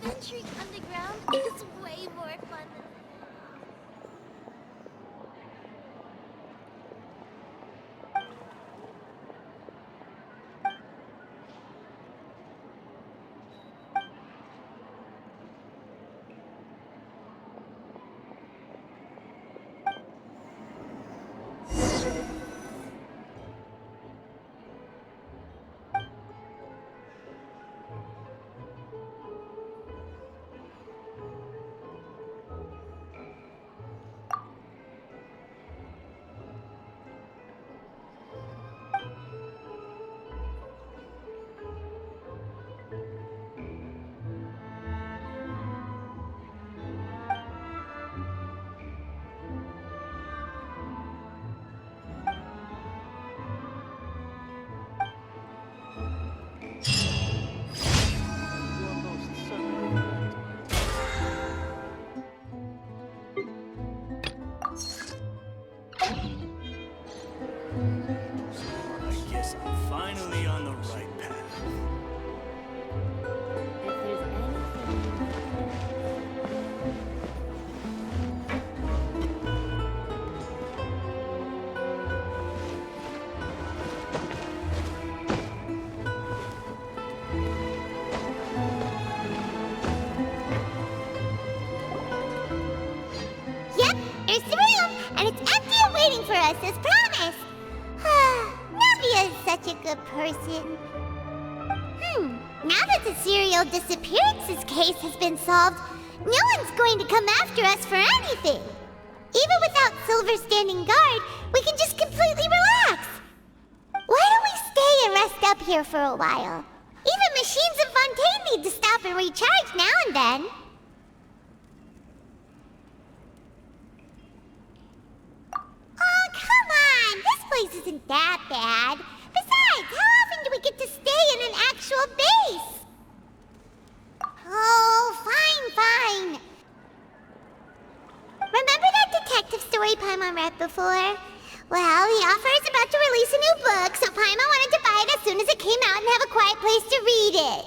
Adventuring underground is way more fun than us as promised. Navia is such a good person. Now that the serial disappearances case has been solved, no one's going to come after us for anything. Even without Silver standing guard, we can just completely relax. Why don't we stay and rest up here for a while? Even machines in Fontaine need to stop and recharge now and then. Oh, come on! This place isn't that bad. Besides, how often do we get to stay in an actual base? Oh, fine. Remember that detective story Paimon read before? Well, the author is about to release a new book, so Paimon wanted to buy it as soon as it came out and have a quiet place to read it.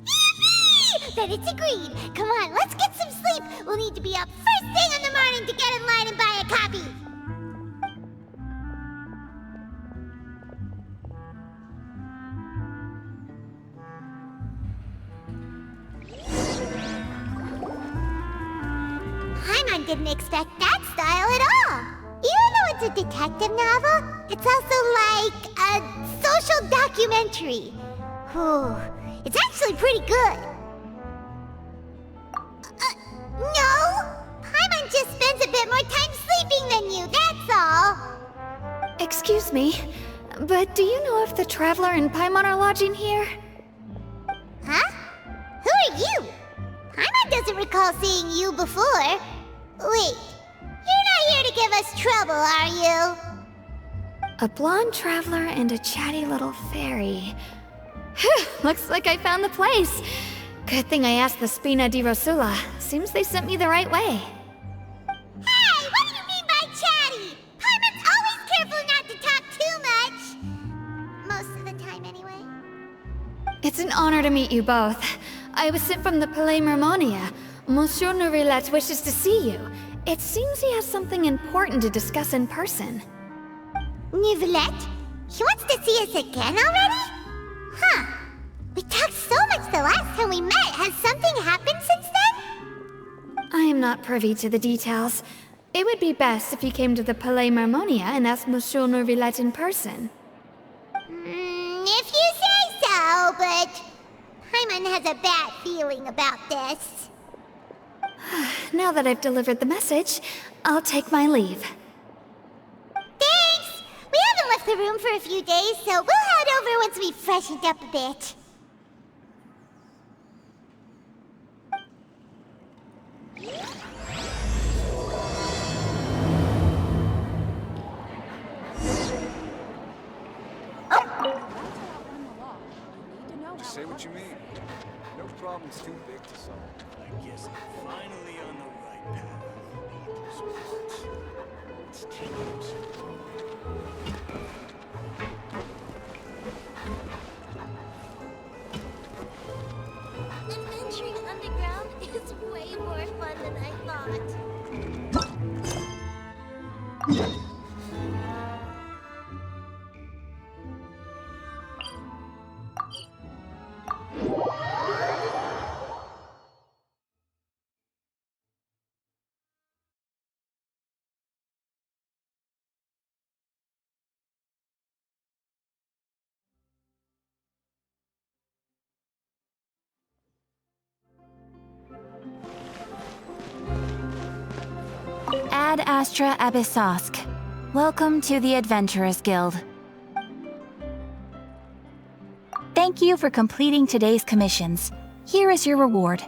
Yippee! Then it's agreed. Come on, let's get some sleep. We'll need to be up first thing in the morning to get in line and buy a copy. Paimon didn't expect that style at all. Even though it's a detective novel, it's also like a social documentary. Whew, it's actually pretty good. No! Paimon just spends a bit more time sleeping than you, that's all. Excuse me, but do you know if the Traveler and Paimon are lodging here? Huh? Who are you? Paimon doesn't recall seeing you before. Wait, you're not here to give us trouble, are you? A blonde traveler and a chatty little fairy. Looks like I found the place. Good thing I asked the Spina di Rosula. Seems they sent me the right way. Hey, what do you mean by chatty? Paimon's always careful not to talk too much. Most of the time, anyway. It's an honor to meet you both. I was sent from the Palais Mermonia. Monsieur Nourillet wishes to see you. It seems he has something important to discuss in person. Nourillet? He wants to see us again already? Huh. We talked so much the last time we met. Has something happened since then? I am not privy to the details. It would be best if you came to the Palais Mermonia and asked Monsieur Nourillet in person. If you say so, but Paimon has a bad feeling about this. Now that I've delivered the message, I'll take my leave. Thanks! We haven't left the room for a few days, so we'll head over once we've freshened up a bit. Just say what you mean. No problem's too big to solve. I guess I'm finally on the right path. Let's change. Adventuring underground is way more fun than I thought. Ad Astra Abyssosk. Welcome to the Adventurers Guild. Thank you for completing today's commissions. Here is your reward.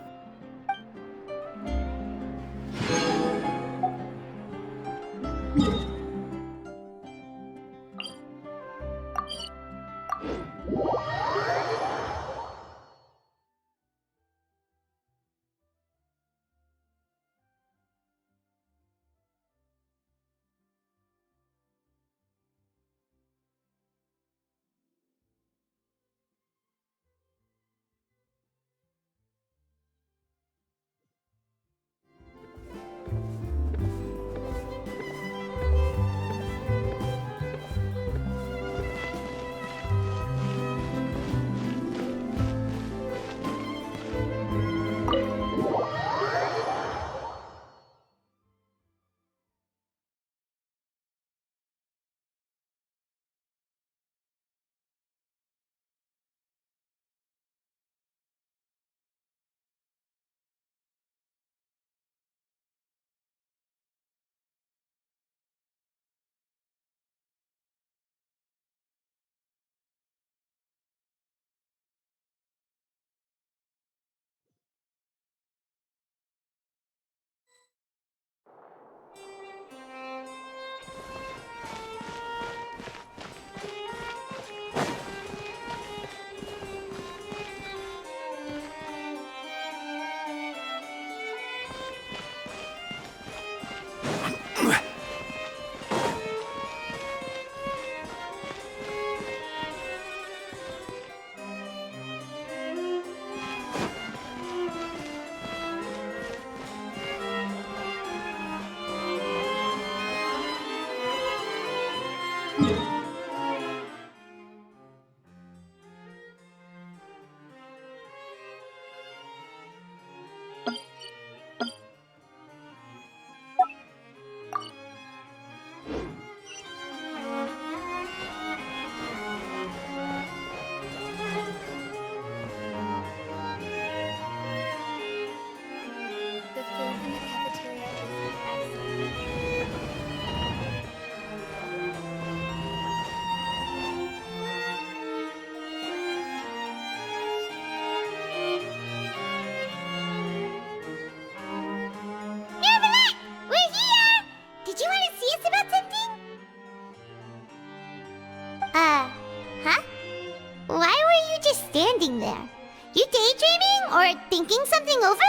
standing there? You daydreaming or thinking something over?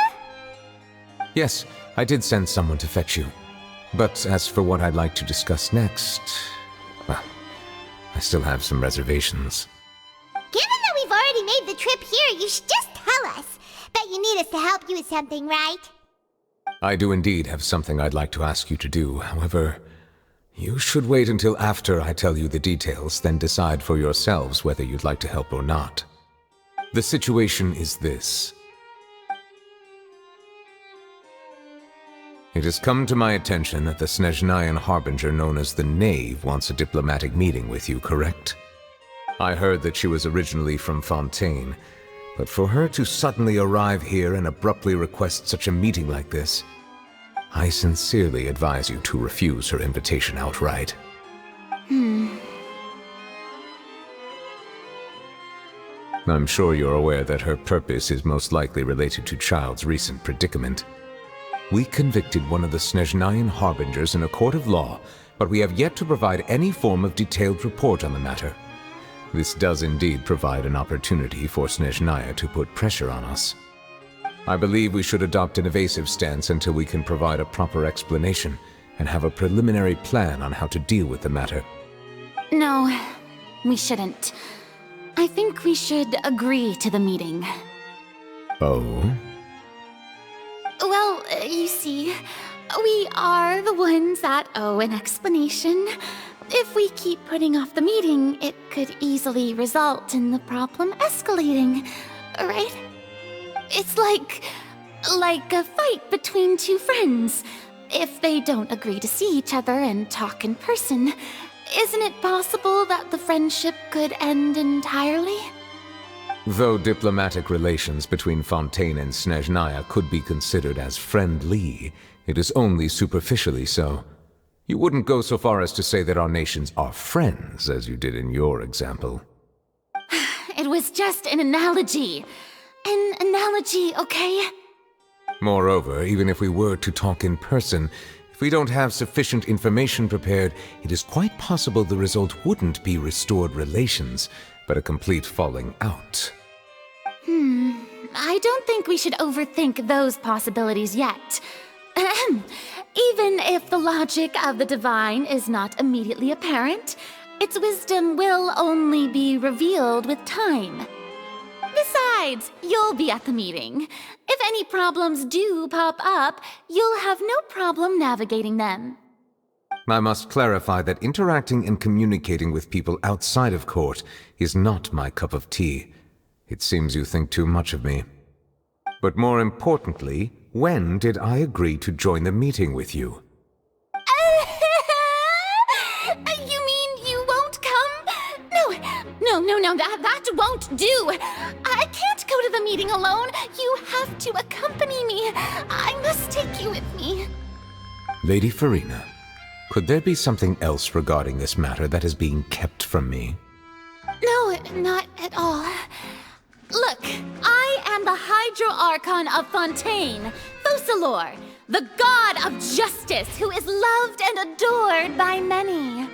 Yes, I did send someone to fetch you. But as for what I'd like to discuss next, well, I still have some reservations. Given that we've already made the trip here, you should just tell us. Bet you need us to help you with something, right? I do indeed have something I'd like to ask you to do. However, you should wait until after I tell you the details, then decide for yourselves whether you'd like to help or not. The situation is this. It has come to my attention that the Snezhnayan Harbinger known as the Knave wants a diplomatic meeting with you, correct? I heard that she was originally from Fontaine, but for her to suddenly arrive here and abruptly request such a meeting like this, I sincerely advise you to refuse her invitation outright. I'm sure you're aware that her purpose is most likely related to Child's recent predicament. We convicted one of the Snezhnayan Harbingers in a court of law, but we have yet to provide any form of detailed report on the matter. This does indeed provide an opportunity for Snezhnaya to put pressure on us. I believe we should adopt an evasive stance until we can provide a proper explanation and have a preliminary plan on how to deal with the matter. No, we shouldn't. I think we should agree to the meeting. Oh? Well, you see, we are the ones that owe an explanation. If we keep putting off the meeting, it could easily result in the problem escalating, right? It's like a fight between two friends. If they don't agree to see each other and talk in person, isn't it possible that the friendship could end entirely? Though diplomatic relations between Fontaine and Snezhnaya could be considered as friendly, it is only superficially so. You wouldn't go so far as to say that our nations are friends, as you did in your example. It was just an analogy. An analogy, okay? Moreover, even if we were to talk in person, if we don't have sufficient information prepared, it is quite possible the result wouldn't be restored relations, but a complete falling out. I don't think we should overthink those possibilities yet. Even if the logic of the divine is not immediately apparent, its wisdom will only be revealed with time. Besides, you'll be at the meeting. If any problems do pop up, you'll have no problem navigating them. I must clarify that interacting and communicating with people outside of court is not my cup of tea. It seems you think too much of me. But more importantly, when did I agree to join the meeting with you? You mean you won't come? No, that won't do. I can't go to the meeting alone. You have to accompany me. I must take you with me. Lady Farina, could there be something else regarding this matter that is being kept from me? No, not at all. Look, I am the Hydro-Archon of Fontaine, Focalor, the god of justice who is loved and adored by many.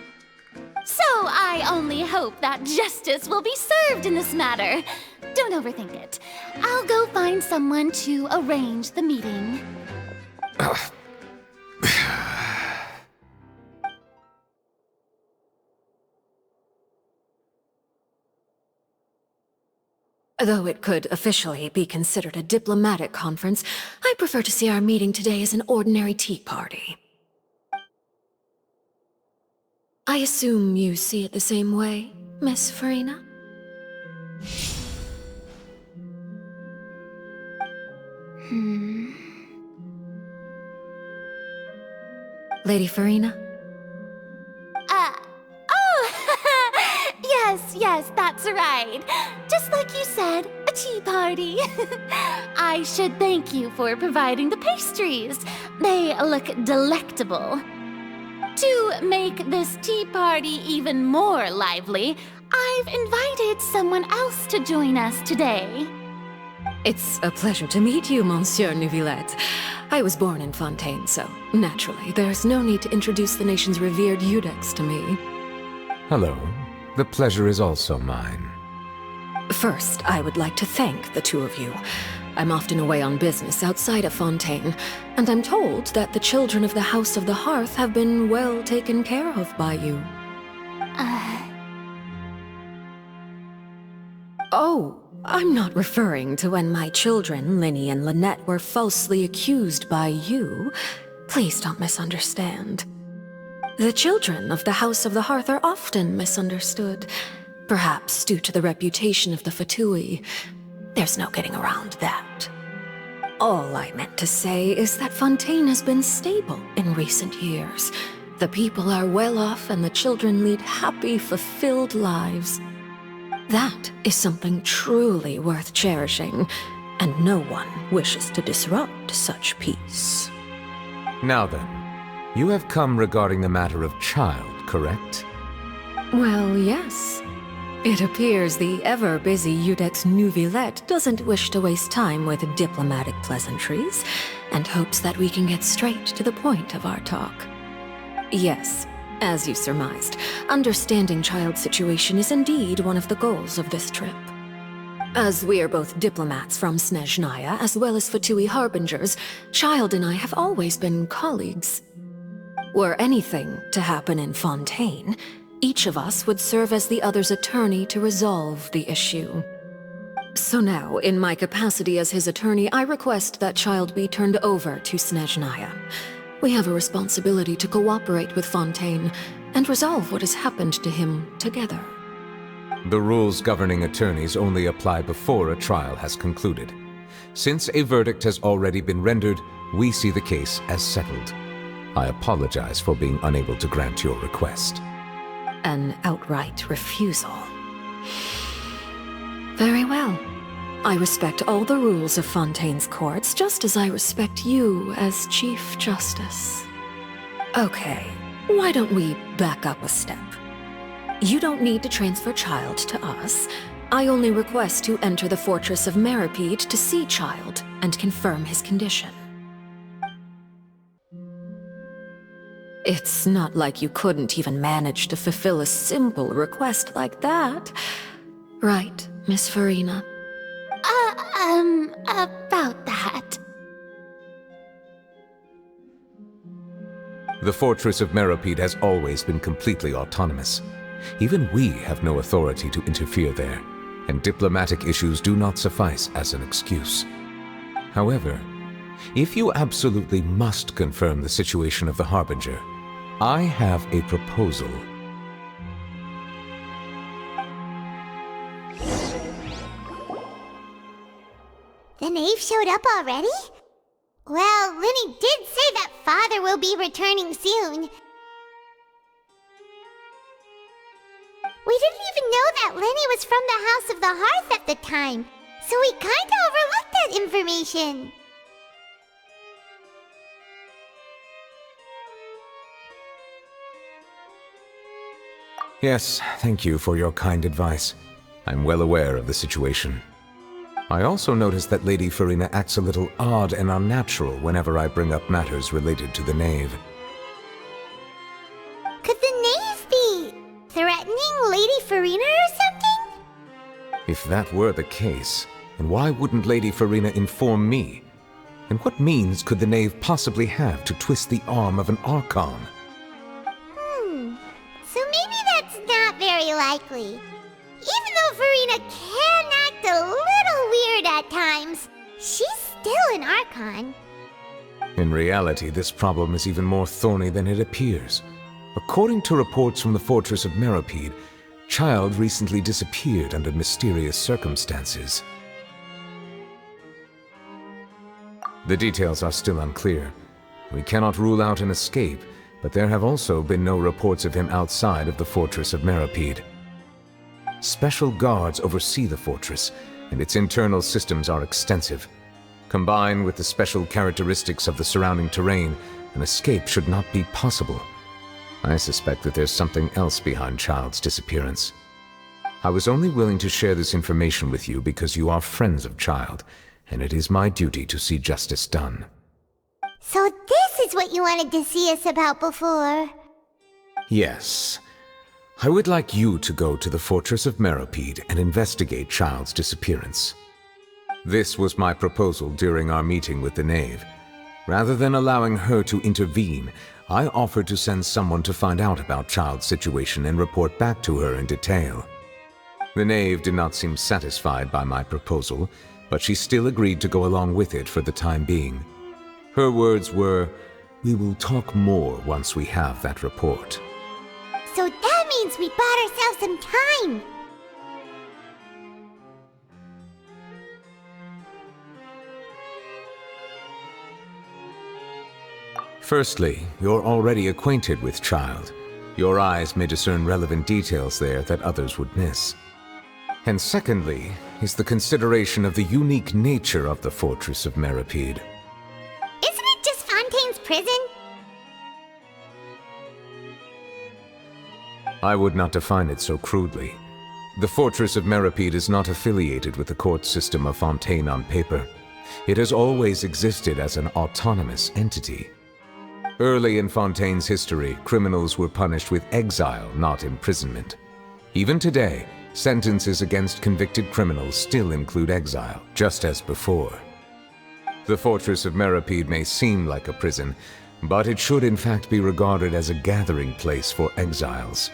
So I only hope that justice will be served in this matter. Don't overthink it. I'll go find someone to arrange the meeting. Though it could officially be considered a diplomatic conference, I prefer to see our meeting today as an ordinary tea party. I assume you see it the same way, Miss Farina? Lady Farina? Yes, that's right. Just like you said, a tea party. I should thank you for providing the pastries. They look delectable. To make this tea party even more lively, I've invited someone else to join us today. It's a pleasure to meet you, Monsieur Neuvillette. I was born in Fontaine, so naturally, there's no need to introduce the nation's revered Eudex to me. Hello. The pleasure is also mine. First, I would like to thank the two of you. I'm often away on business outside of Fontaine, and I'm told that the children of the House of the Hearth have been well taken care of by you. Oh, I'm not referring to when my children, Linny and Lynette, were falsely accused by you. Please don't misunderstand. The children of the House of the Hearth are often misunderstood, perhaps due to the reputation of the Fatui. There's no getting around that. All I meant to say is that Fontaine has been stable in recent years. The people are well off and the children lead happy, fulfilled lives. That is something truly worth cherishing, and no one wishes to disrupt such peace. Now then, you have come regarding the matter of child, correct? Well, yes. It appears the ever-busy Iudex Neuvillette doesn't wish to waste time with diplomatic pleasantries, and hopes that we can get straight to the point of our talk. Yes, as you surmised, understanding Child's situation is indeed one of the goals of this trip. As we are both diplomats from Snezhnaya, as well as Fatui harbingers, Child and I have always been colleagues. Were anything to happen in Fontaine, each of us would serve as the other's attorney to resolve the issue. So now, in my capacity as his attorney, I request that Child be turned over to Snezhnaya. We have a responsibility to cooperate with Fontaine and resolve what has happened to him together. The rules governing attorneys only apply before a trial has concluded. Since a verdict has already been rendered, we see the case as settled. I apologize for being unable to grant your request. An outright refusal. Very well. I respect all the rules of Fontaine's courts, just as I respect you as Chief Justice. Okay, why don't we back up a step? You don't need to transfer Child to us. I only request to enter the fortress of Meripede to see Child and confirm his condition. It's not like you couldn't even manage to fulfill a simple request like that. Right, Miss Farina? About that. The fortress of Meripede has always been completely autonomous. Even we have no authority to interfere there, and diplomatic issues do not suffice as an excuse. However, if you absolutely must confirm the situation of the Harbinger, I have a proposal. The knave showed up already? Well, Linny did say that Father will be returning soon. We didn't even know that Linny was from the House of the Hearth at the time, so we kinda overlooked that information. Yes, thank you for your kind advice. I'm well aware of the situation. I also noticed that Lady Farina acts a little odd and unnatural whenever I bring up matters related to the knave. Could the knave be threatening Lady Farina or something? If that were the case, then why wouldn't Lady Farina inform me? And what means could the knave possibly have to twist the arm of an Archon? So maybe that's not very likely. Even though Farina can act a little weird at times, she's still an Archon. In reality, this problem is even more thorny than it appears. According to reports from the fortress of Meripede, Child recently disappeared under mysterious circumstances. The details are still unclear. We cannot rule out an escape, but there have also been no reports of him outside of the fortress of Meripede. Special guards oversee the fortress, and its internal systems are extensive. Combined with the special characteristics of the surrounding terrain, an escape should not be possible. I suspect that there's something else behind Child's disappearance. I was only willing to share this information with you because you are friends of Child, and it is my duty to see justice done. So this is what you wanted to see us about before. Yes. I would like you to go to the Fortress of Meropide and investigate Child's disappearance. This was my proposal during our meeting with the Knave. Rather than allowing her to intervene, I offered to send someone to find out about Child's situation and report back to her in detail. The Knave did not seem satisfied by my proposal, but she still agreed to go along with it for the time being. Her words were, "We will talk more once we have that report." So that means we bought ourselves some time. Firstly, you're already acquainted with Child. Your eyes may discern relevant details there that others would miss. And secondly, is the consideration of the unique nature of the Fortress of Meropide. Isn't it just Fontaine's prison? I would not define it so crudely. The Fortress of Meropide is not affiliated with the court system of Fontaine on paper. It has always existed as an autonomous entity. Early in Fontaine's history, criminals were punished with exile, not imprisonment. Even today, sentences against convicted criminals still include exile, just as before. The Fortress of Meropide may seem like a prison, but it should in fact be regarded as a gathering place for exiles.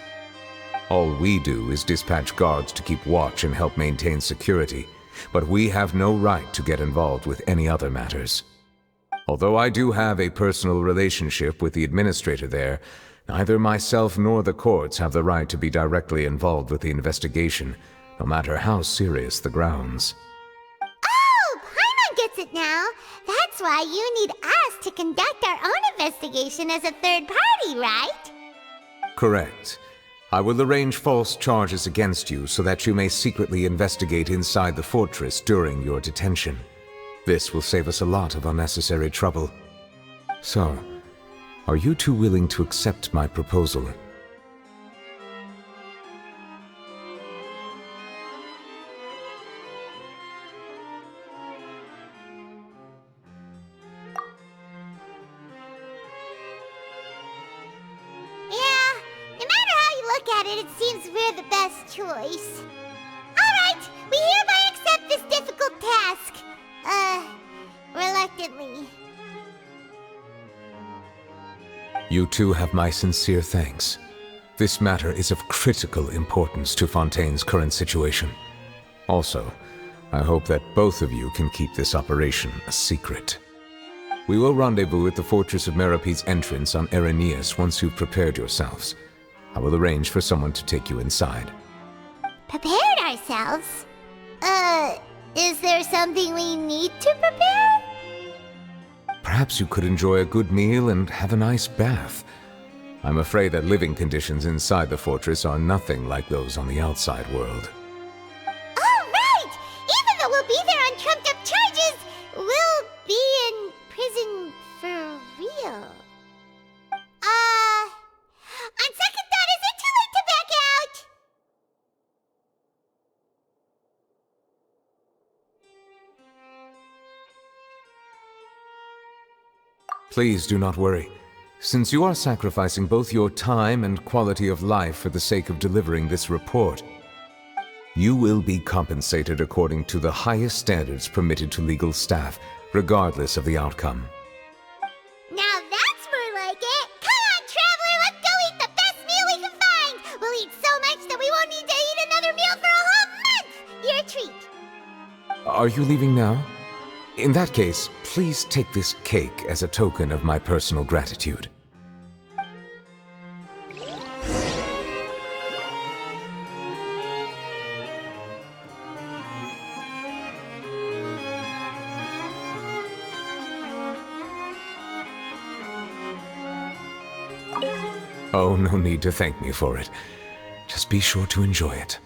All we do is dispatch guards to keep watch and help maintain security, but we have no right to get involved with any other matters. Although I do have a personal relationship with the administrator there, neither myself nor the courts have the right to be directly involved with the investigation, no matter how serious the grounds. Oh, Paimon gets it now. That's why you need us to conduct our own investigation as a third party, right? Correct. I will arrange false charges against you so that you may secretly investigate inside the fortress during your detention. This will save us a lot of unnecessary trouble. So, are you two willing to accept my proposal? Yeah, no matter how you look at it, it seems we're the best choice. Alright, we hereby accept this difficult task. Reluctantly. You two have my sincere thanks. This matter is of critical importance to Fontaine's current situation. Also, I hope that both of you can keep this operation a secret. We will rendezvous at the Fortress of Meropide's entrance on Erinius once you've prepared yourselves. I will arrange for someone to take you inside. Prepared ourselves? Is there something we need to prepare? Perhaps you could enjoy a good meal and have a nice bath. I'm afraid that living conditions inside the fortress are nothing like those on the outside world. Oh, right! Even though we'll be there on trumped-up charges, we'll be in prison for real. On second thought, is it too late to back out? Please do not worry. Since you are sacrificing both your time and quality of life for the sake of delivering this report, you will be compensated according to the highest standards permitted to legal staff, regardless of the outcome. Now that's more like it! Come on, traveler, let's go eat the best meal we can find! We'll eat so much that we won't need to eat another meal for a whole month! You're a treat. Are you leaving now? In that case, please take this cake as a token of my personal gratitude. Oh, no need to thank me for it. Just be sure to enjoy it.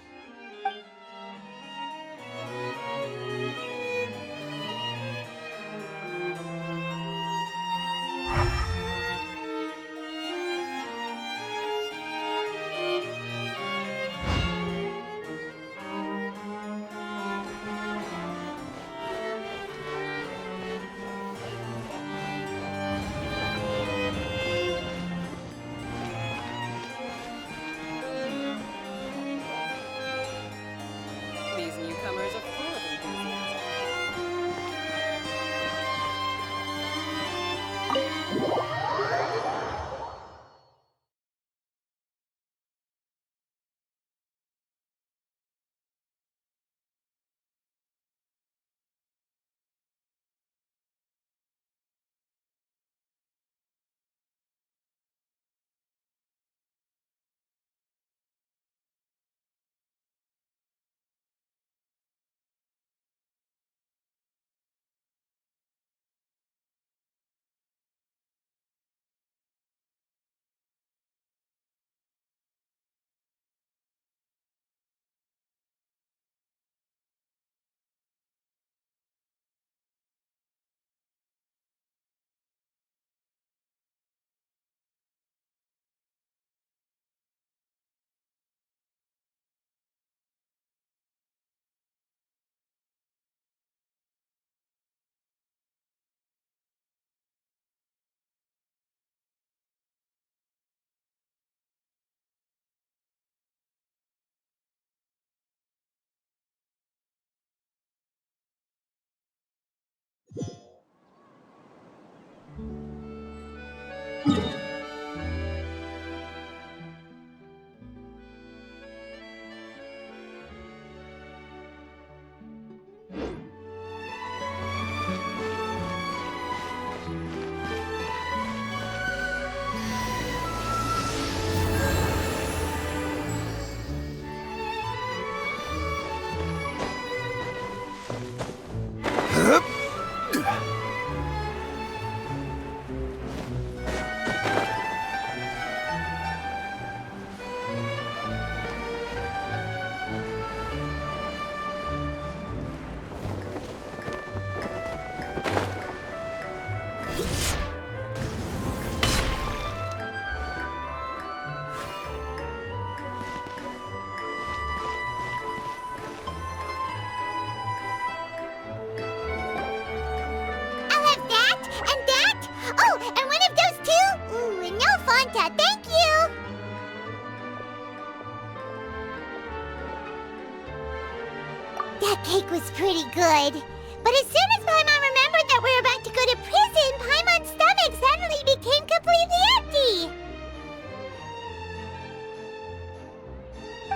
That cake was pretty good. But as soon as Paimon remembered that we were about to go to prison, Paimon's stomach suddenly became completely empty.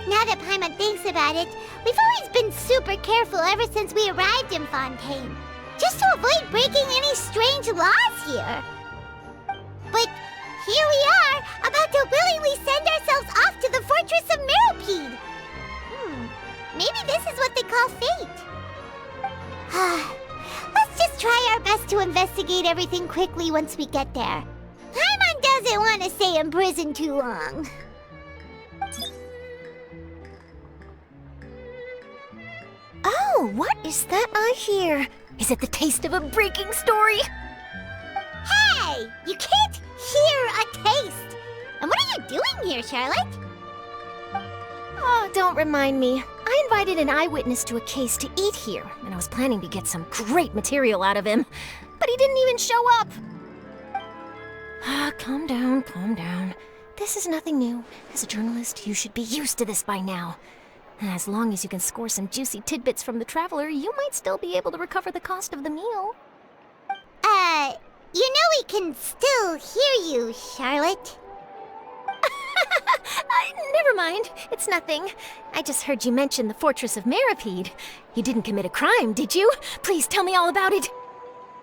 Now that Paimon thinks about it, we've always been super careful ever since we arrived in Fontaine, just to avoid breaking any strange laws here. But here we are, about to willingly send ourselves off to the Fortress of Meropide. Maybe this is what they call fate. Let's just try our best to investigate everything quickly once we get there. Paimon doesn't want to stay in prison too long. Oh, what is that I hear? Is it the taste of a breaking story? Hey! You can't hear a taste! And what are you doing here, Charlotte? Oh, don't remind me. I invited an eyewitness to a case to eat here, and I was planning to get some great material out of him. But he didn't even show up. Calm down, calm down. This is nothing new. As a journalist, you should be used to this by now. As long as you can score some juicy tidbits from the traveler, you might still be able to recover the cost of the meal. You know we can still hear you, Charlotte. Never mind. It's nothing. I just heard you mention the Fortress of Meropide. You didn't commit a crime, did you? Please tell me all about it.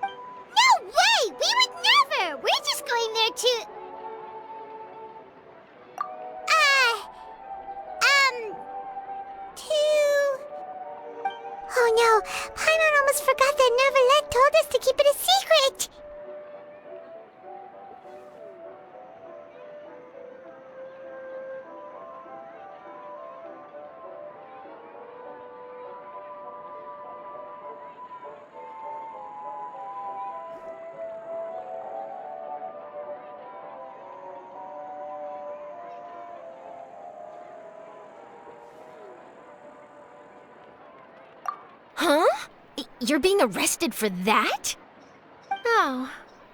No way! We would never! We're just going there to... Oh no! Paimon almost forgot that Neuvillette told us to keep it a secret! Huh? You're being arrested for that? Oh.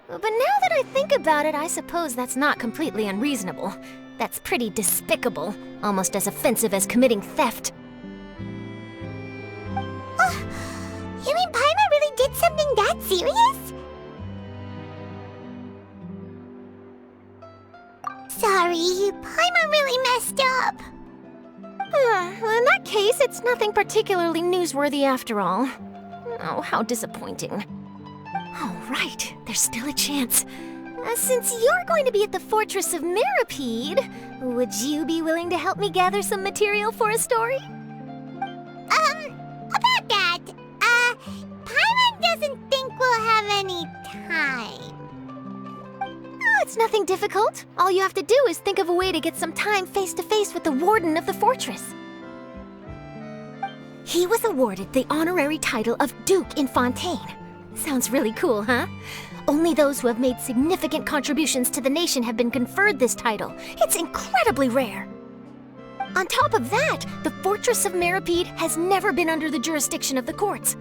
But now that I think about it, I suppose that's not completely unreasonable. That's pretty despicable, almost as offensive as committing theft. Oh, you mean Paimon really did something that serious? Sorry, Paimon really messed up. Well, in that case, it's nothing particularly newsworthy after all. Oh, how disappointing. All right, there's still a chance. Since you're going to be at the Fortress of Meropide, would you be willing to help me gather some material for a story? About that, Paimon doesn't think we'll have any time. Oh, it's nothing difficult. All you have to do is think of a way to get some time face-to-face with the warden of the fortress. He was awarded the honorary title of Duke in Fontaine. Sounds really cool, huh? Only those who have made significant contributions to the nation have been conferred this title. It's incredibly rare. On top of that, the Fortress of Meropide has never been under the jurisdiction of the courts.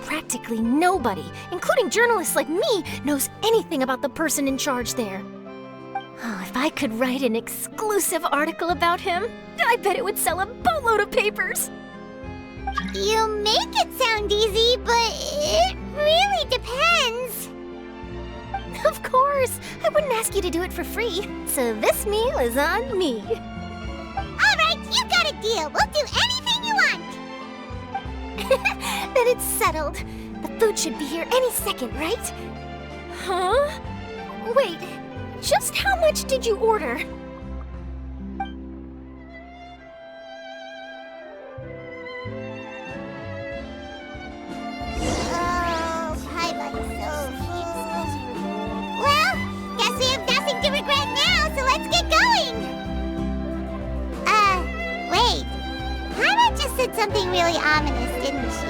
Practically nobody, including journalists like me, knows anything about the person in charge there. Oh, if I could write an exclusive article about him, I bet it would sell a boatload of papers. You make it sound easy, but it really depends. Of course, I wouldn't ask you to do it for free, so this meal is on me. All right, you got a deal. We'll do anything you want. Then it's settled. The food should be here any second, right? Huh? Wait, just how much did you order? Oh, Paimon's so full. Well, guess we have nothing to regret now, so let's get going. Wait. Paimon just said something really ominous, didn't she?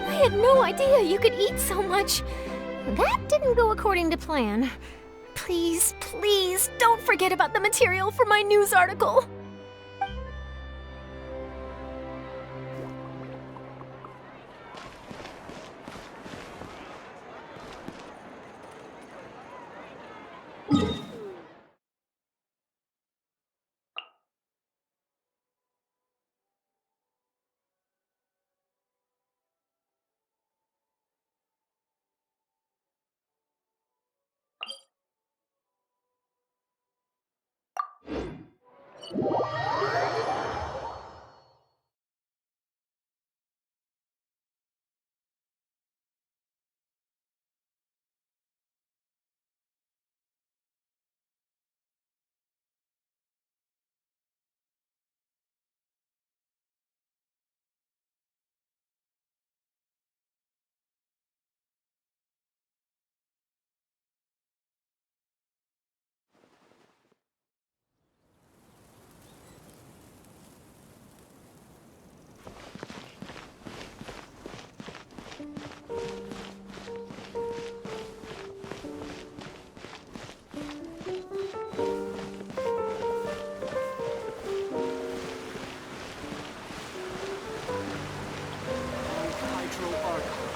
I had no idea you could eat so much. That didn't go according to plan. Please, please, don't forget about the material for my news article.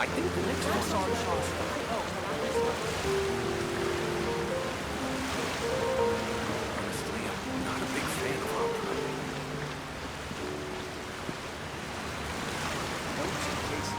I think the next Honestly, I'm not a big fan of opera. Notes in case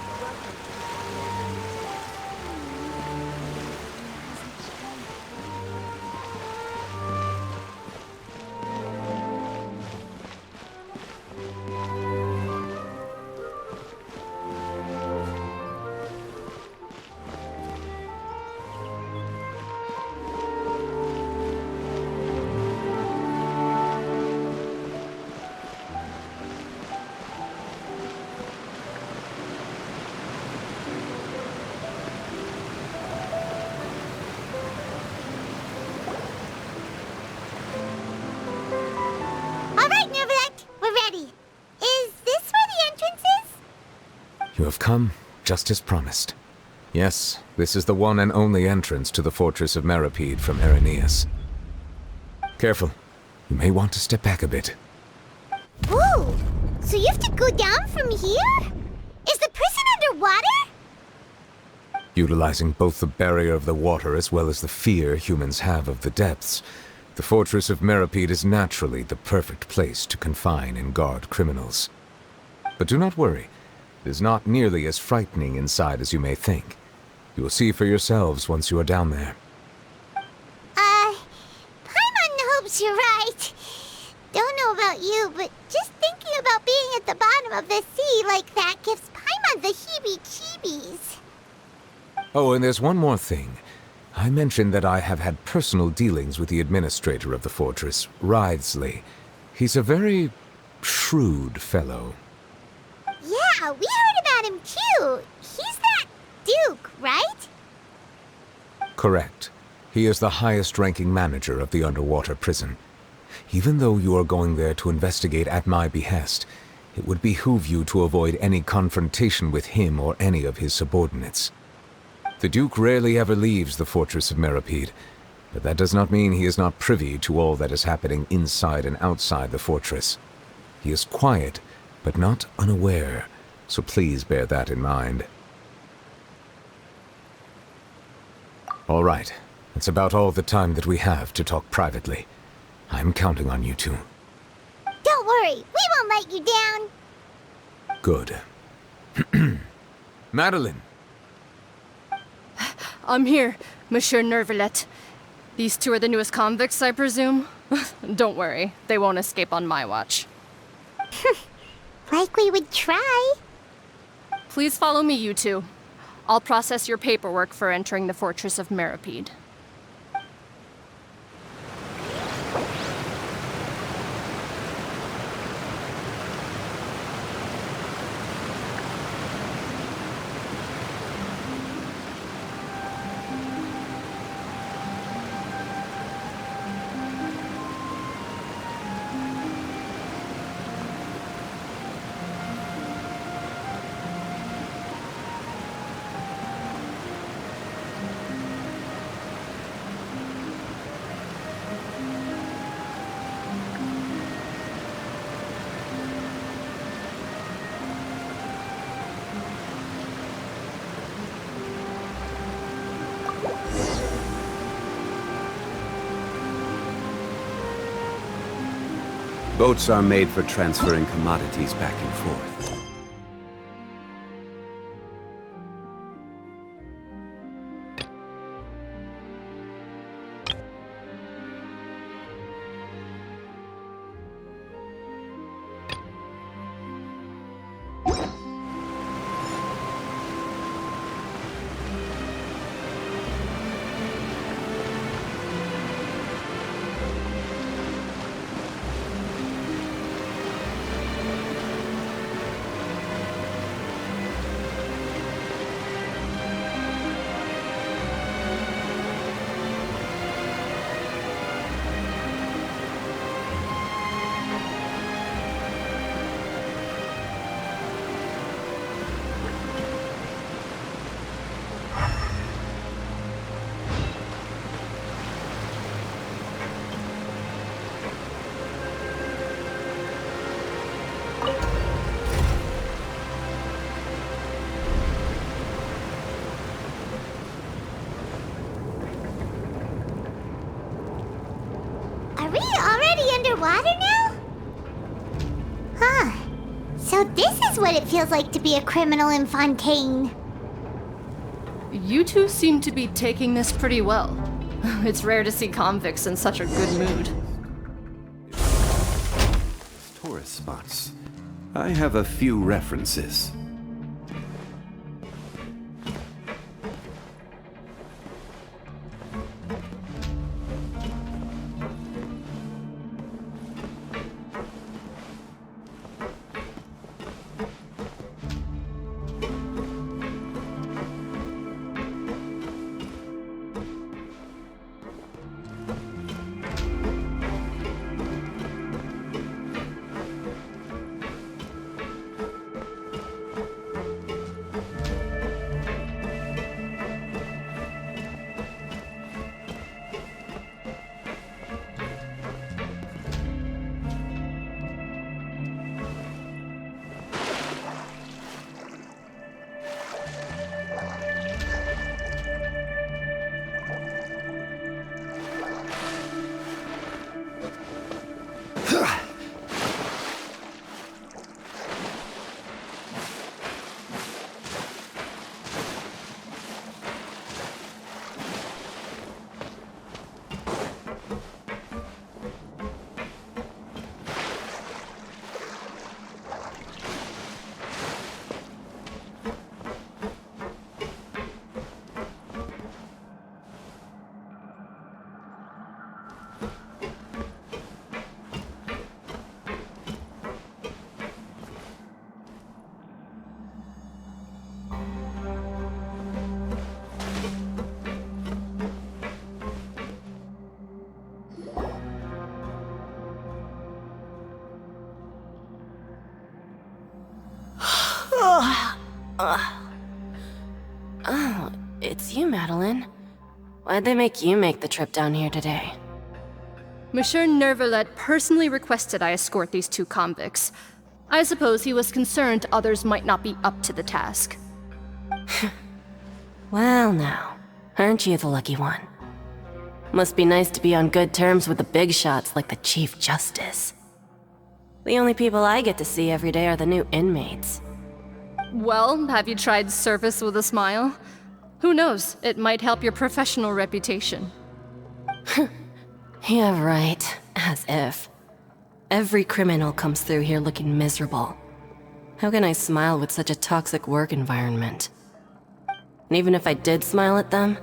Alright, Neverland, we're ready. Is this where the entrance is? You have come, just as promised. Yes, this is the one and only entrance to the fortress of Meripede from Irenaeus. Careful. You may want to step back a bit. Whoa! So you have to go down from here? Is the prison underwater? Utilizing both the barrier of the water as well as the fear humans have of the depths, the fortress of Meripede is naturally the perfect place to confine and guard criminals. But do not worry. It is not nearly as frightening inside as you may think. You will see for yourselves once you are down there. Paimon hopes you're right. Don't know about you, but just thinking about being at the bottom of the sea like that gives Paimon the heebie-jeebies. Oh, and there's one more thing. I mentioned that I have had personal dealings with the administrator of the fortress, Wriothesley. He's a very shrewd fellow. Yeah, we heard about him too. He's that Duke, right? Correct. He is the highest-ranking manager of the underwater prison. Even though you are going there to investigate at my behest, it would behoove you to avoid any confrontation with him or any of his subordinates. The Duke rarely ever leaves the fortress of Meripede, but that does not mean he is not privy to all that is happening inside and outside the fortress. He is quiet, but not unaware, so please bear that in mind. All right, that's about all the time that we have to talk privately. I'm counting on you two. Don't worry, we won't let you down. Good. Madeline! I'm here, Monsieur Nervalet. These two are the newest convicts, I presume? Don't worry, they won't escape on my watch. Like we would try. Please follow me, you two. I'll process your paperwork for entering the Fortress of Meripede. Boats are made for transferring commodities back and forth. what it feels like to be a criminal in Fontaine. You two seem to be taking this pretty well. It's rare to see convicts in such a good mood. Tourist spots. I have a few references. Oh, it's you, Madeline. Why'd they make you make the trip down here today? Monsieur Nervalet personally requested I escort these two convicts. I suppose he was concerned others might not be up to the task. Well now, aren't you the lucky one? Must be nice to be on good terms with the big shots like the Chief Justice. The only people I get to see every day are the new inmates. Well, have you tried service with a smile? Who knows, it might help your professional reputation. Yeah, right. As if. Every criminal comes through here looking miserable. How can I smile with such a toxic work environment? And even if I did smile at them,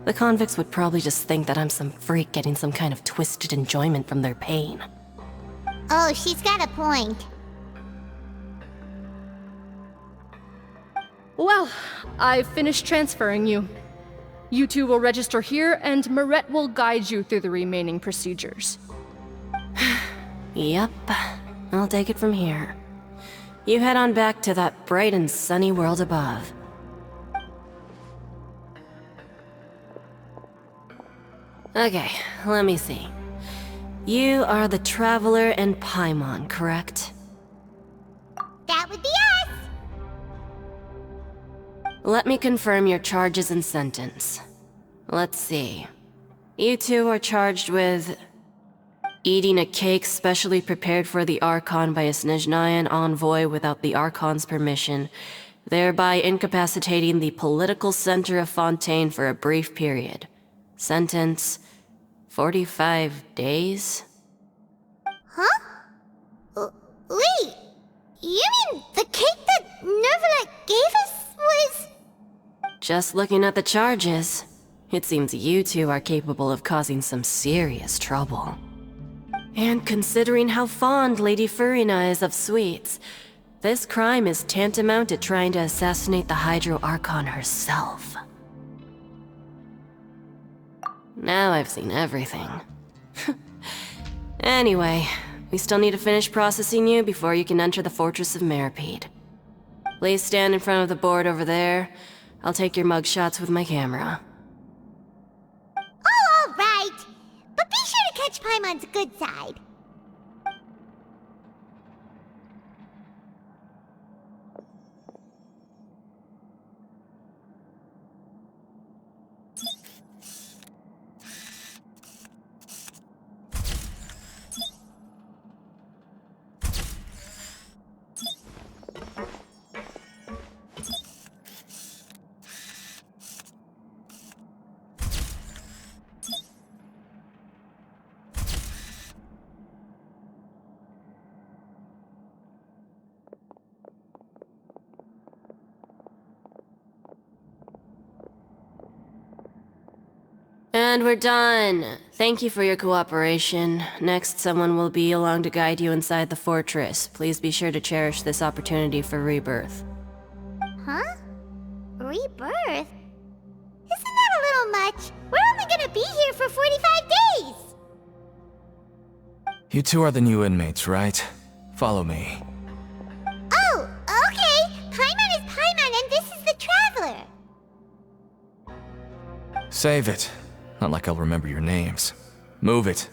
the convicts would probably just think that I'm some freak getting some kind of twisted enjoyment from their pain. Oh, she's got a point. Well, I've finished transferring you. You two will register here, and Marette will guide you through the remaining procedures. Yep, I'll take it from here. You head on back to that bright and sunny world above. Okay, let me see. You are the Traveler and Paimon, correct? That would be us! Let me confirm your charges and sentence. Let's see. You two are charged with eating a cake specially prepared for the Archon by a Snezhnayan envoy without the Archon's permission, thereby incapacitating the political center of Fontaine for a brief period. Sentence: 45 days? Huh? Wait, you mean the cake that Nervalet gave us was... Just looking at the charges, it seems you two are capable of causing some serious trouble. And considering how fond Lady Furina is of sweets, this crime is tantamount to trying to assassinate the Hydro Archon herself. Now I've seen everything. Anyway, we still need to finish processing you before you can enter the Fortress of Meripede. Please stand in front of the board over there. I'll take your mugshots with my camera. Oh, all right. But be sure to catch Paimon's good side. And we're done. Thank you for your cooperation. Next, someone will be along to guide you inside the fortress. Please be sure to cherish this opportunity for rebirth. Huh? Rebirth? Isn't that a little much? We're only gonna be here for 45 days! You two are the new inmates, right? Follow me. Oh, okay! Paimon is Paimon and this is the Traveler! Save it. Not like I'll remember your names. Move it.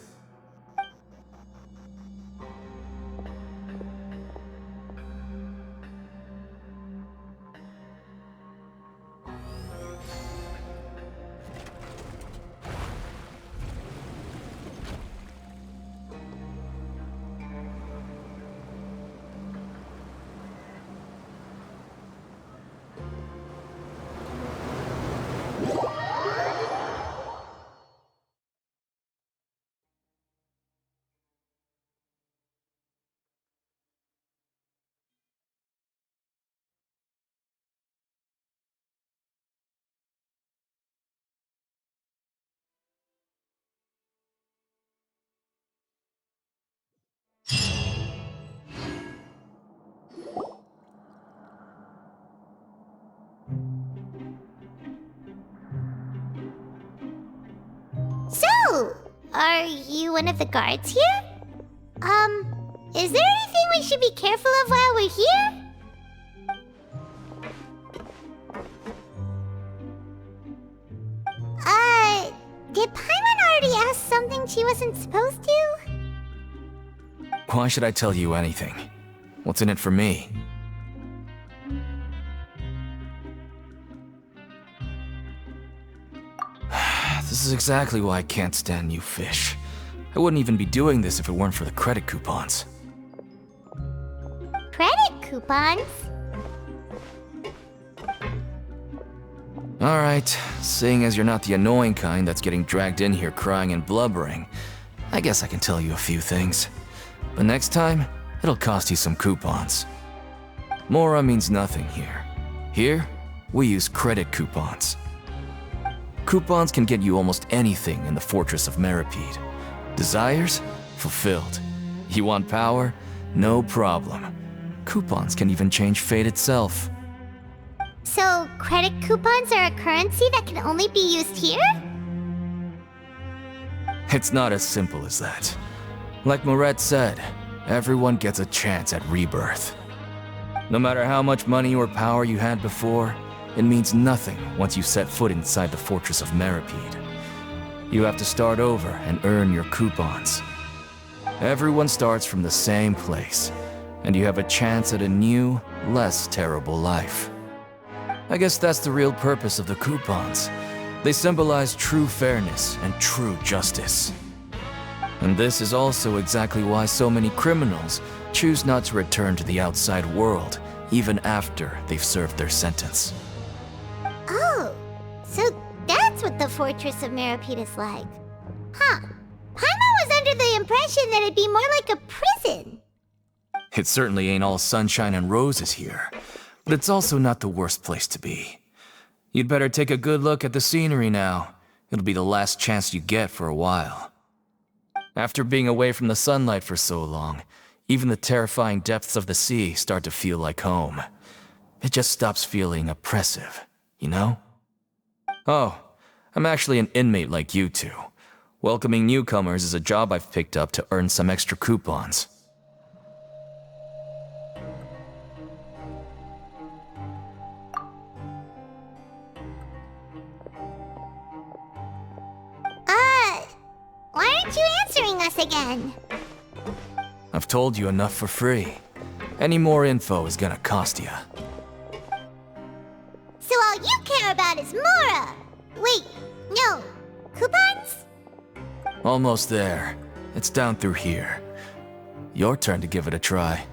So, are you one of the guards here? Is there anything we should be careful of while we're here? Did Paimon already ask something she wasn't supposed to? Why should I tell you anything? What's in it for me? This is exactly why I can't stand new fish. I wouldn't even be doing this if it weren't for the credit coupons. Credit coupons? Alright, seeing as you're not the annoying kind that's getting dragged in here crying and blubbering, I guess I can tell you a few things. But next time, it'll cost you some coupons. Mora means nothing here. Here, we use credit coupons. Coupons can get you almost anything in the Fortress of Meripede. Desires? Fulfilled. You want power? No problem. Coupons can even change fate itself. So, credit coupons are a currency that can only be used here? It's not as simple as that. Like Moret said, everyone gets a chance at rebirth. No matter how much money or power you had before, it means nothing once you set foot inside the Fortress of Meripede. You have to start over and earn your coupons. Everyone starts from the same place, and you have a chance at a new, less terrible life. I guess that's the real purpose of the coupons. They symbolize true fairness and true justice. And this is also exactly why so many criminals choose not to return to the outside world, even after they've served their sentence. Oh, so that's what the Fortress of Meripede is like. Huh. Paimon was under the impression that it'd be more like a prison. It certainly ain't all sunshine and roses here, but it's also not the worst place to be. You'd better take a good look at the scenery now. It'll be the last chance you get for a while. After being away from the sunlight for so long, even the terrifying depths of the sea start to feel like home. It just stops feeling oppressive, you know? Oh, I'm actually an inmate like you two. Welcoming newcomers is a job I've picked up to earn some extra coupons. Why aren't you answering us again? I've told you enough for free. Any more info is gonna cost you. So all you care about is Mora! Wait, no. Coupons? Almost there. It's down through here. Your turn to give it a try.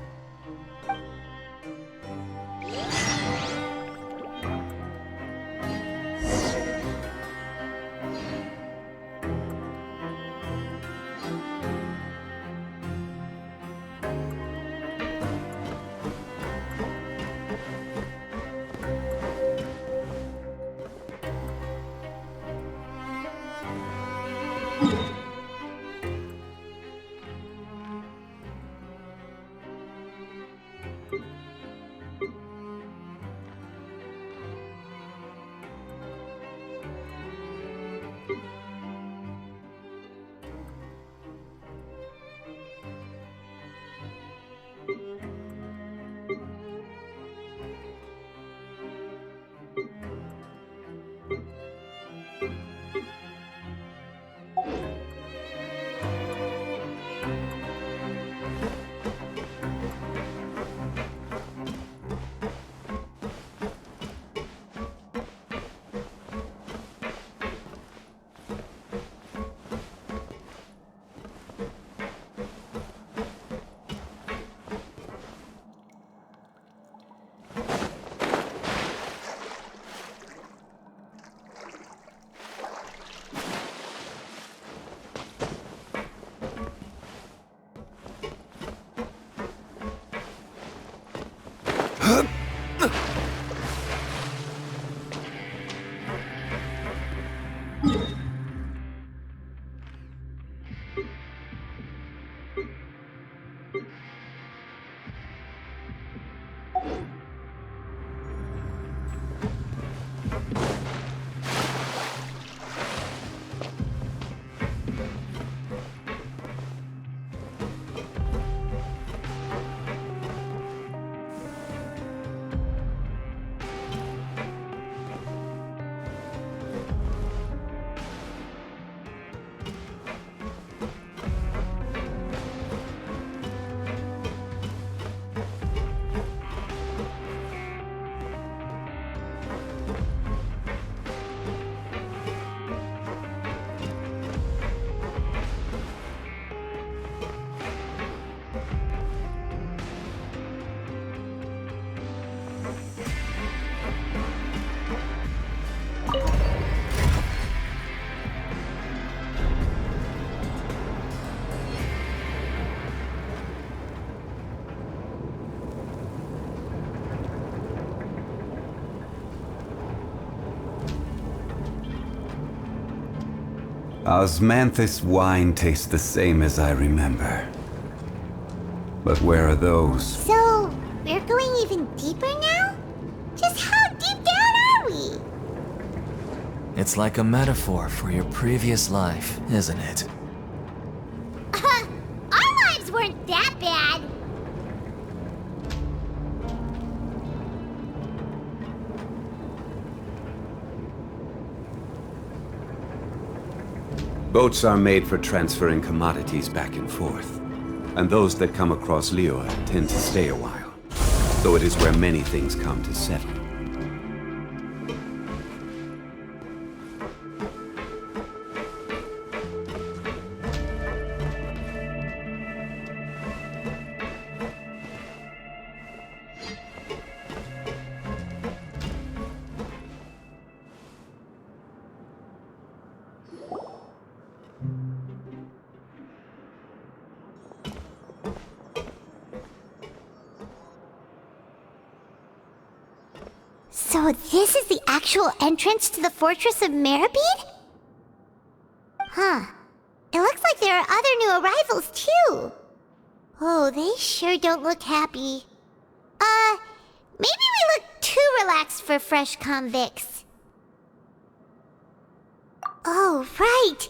Osmanthus wine tastes the same as I remember. But where are those? So, we're going even deeper now? Just how deep down are we? It's like a metaphor for your previous life, isn't it? Our lives weren't that bad. Boats are made for transferring commodities back and forth. And those that come across Liyue tend to stay a while. Though it is where many things come to settle. So this is the actual entrance to the Fortress of Meribed? Huh. It looks like there are other new arrivals, too. Oh, they sure don't look happy. Maybe we look too relaxed for fresh convicts. Oh, right.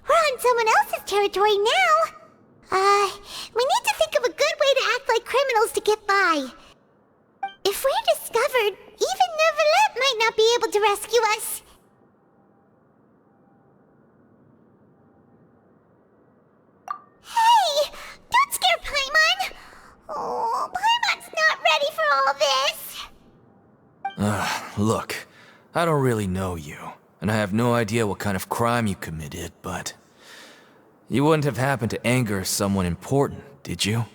We're on someone else's territory now. We need to think of a good way to act like criminals to get by. If we're discovered, even Neuvillette might not be able to rescue us. Hey! Don't scare Paimon! Oh, Paimon's not ready for all this. Look, I don't really know you, and I have no idea what kind of crime you committed, but... You wouldn't have happened to anger someone important, did you?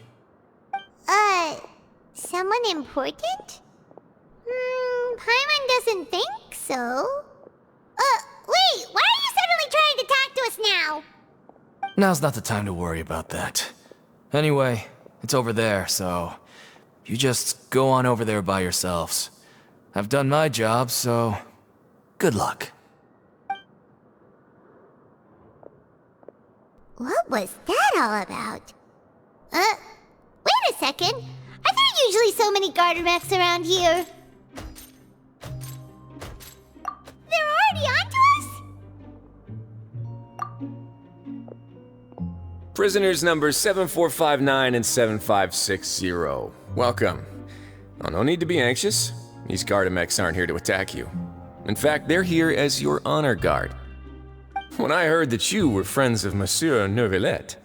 Someone important? Paimon doesn't think so. Wait, why are you suddenly trying to talk to us now? Now's not the time to worry about that. Anyway, it's over there, so... You just go on over there by yourselves. I've done my job, so... Good luck. What was that all about? Wait a second. Are there usually so many Gardermechs around here? They're already onto us? Prisoners numbers 7459 and 7560. Welcome. Oh, no need to be anxious. These Gardermechs aren't here to attack you. In fact, they're here as your honor guard. When I heard that you were friends of Monsieur Neuvillette,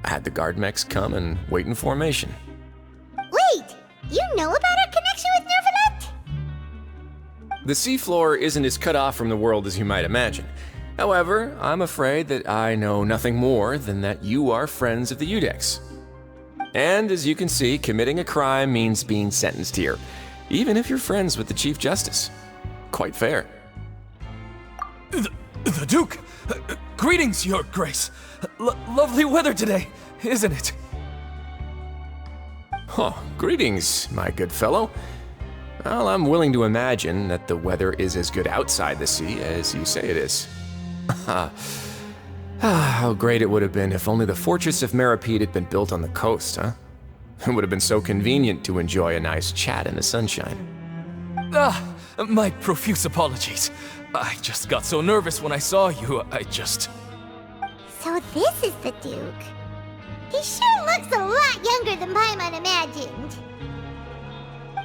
I had the Gardermechs come and wait in formation. Wait! You know about our connection with Neuvillette? The seafloor isn't as cut off from the world as you might imagine. However, I'm afraid that I know nothing more than that you are friends of the Iudex. And as you can see, committing a crime means being sentenced here, even if you're friends with the Chief Justice. Quite fair. The Duke! Greetings, Your Grace! Lovely weather today, isn't it? Oh, greetings, my good fellow. Well, I'm willing to imagine that the weather is as good outside the sea as you say it is. How great it would have been if only the Fortress of Meribed had been built on the coast, huh? It would have been so convenient to enjoy a nice chat in the sunshine. My profuse apologies. I just got so nervous when I saw you, So this is the Duke. He sure looks a lot younger than Paimon imagined.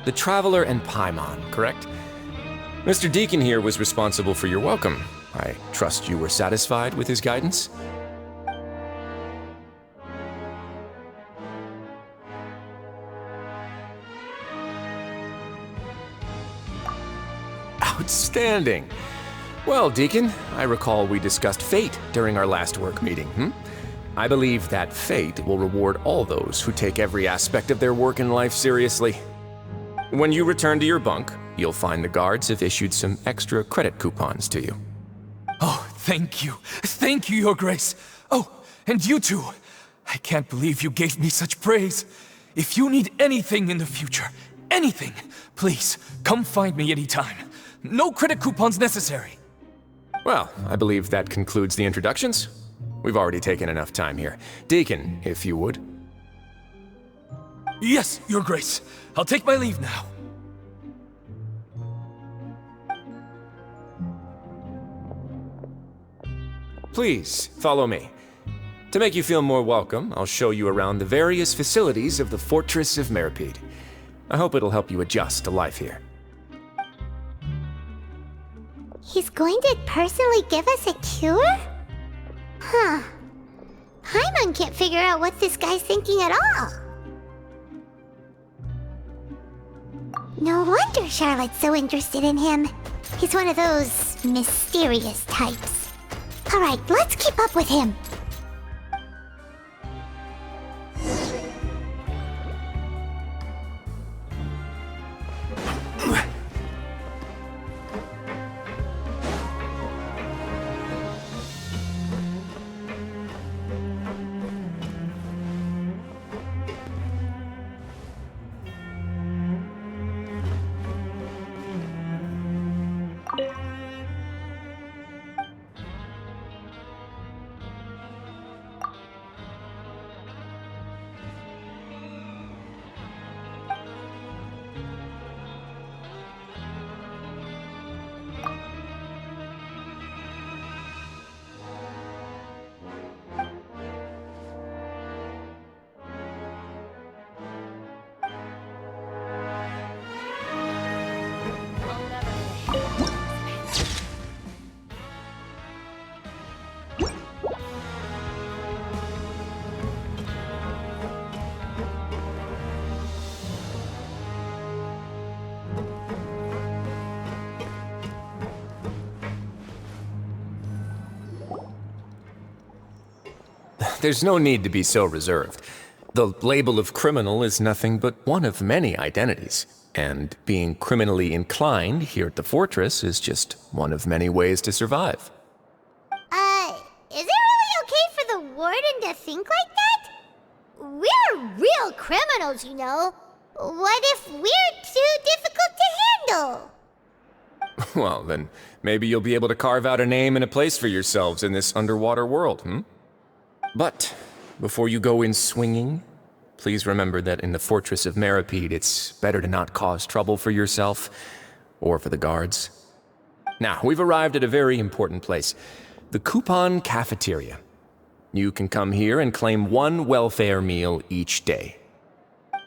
The Traveler and Paimon, correct? Mr. Deacon here was responsible for your welcome. I trust you were satisfied with his guidance? Outstanding! Well, Deacon, I recall we discussed fate during our last work meeting, I believe that fate will reward all those who take every aspect of their work in life seriously. When you return to your bunk, you'll find the guards have issued some extra credit coupons to you. Oh, thank you. Thank you, Your Grace. Oh, and you too. I can't believe you gave me such praise. If you need anything in the future, anything, please come find me anytime. No credit coupons necessary. Well, I believe that concludes the introductions. We've already taken enough time here. Deacon, if you would. Yes, Your Grace. I'll take my leave now. Please, follow me. To make you feel more welcome, I'll show you around the various facilities of the Fortress of Meripede. I hope it'll help you adjust to life here. He's going to personally give us a cure? Huh. Paimon can't figure out what this guy's thinking at all. No wonder Charlotte's so interested in him. He's one of those mysterious types. Alright, let's keep up with him. There's no need to be so reserved. The label of criminal is nothing but one of many identities, and being criminally inclined here at the fortress is just one of many ways to survive. Is it really okay for the warden to think like that? We're real criminals, you know. What if we're too difficult to handle? Well, then maybe you'll be able to carve out a name and a place for yourselves in this underwater world, hmm? But before you go in swinging, please remember that in the Fortress of Meripede, it's better to not cause trouble for yourself or for the guards. Now, we've arrived at a very important place, the Coupon Cafeteria. You can come here and claim one welfare meal each day.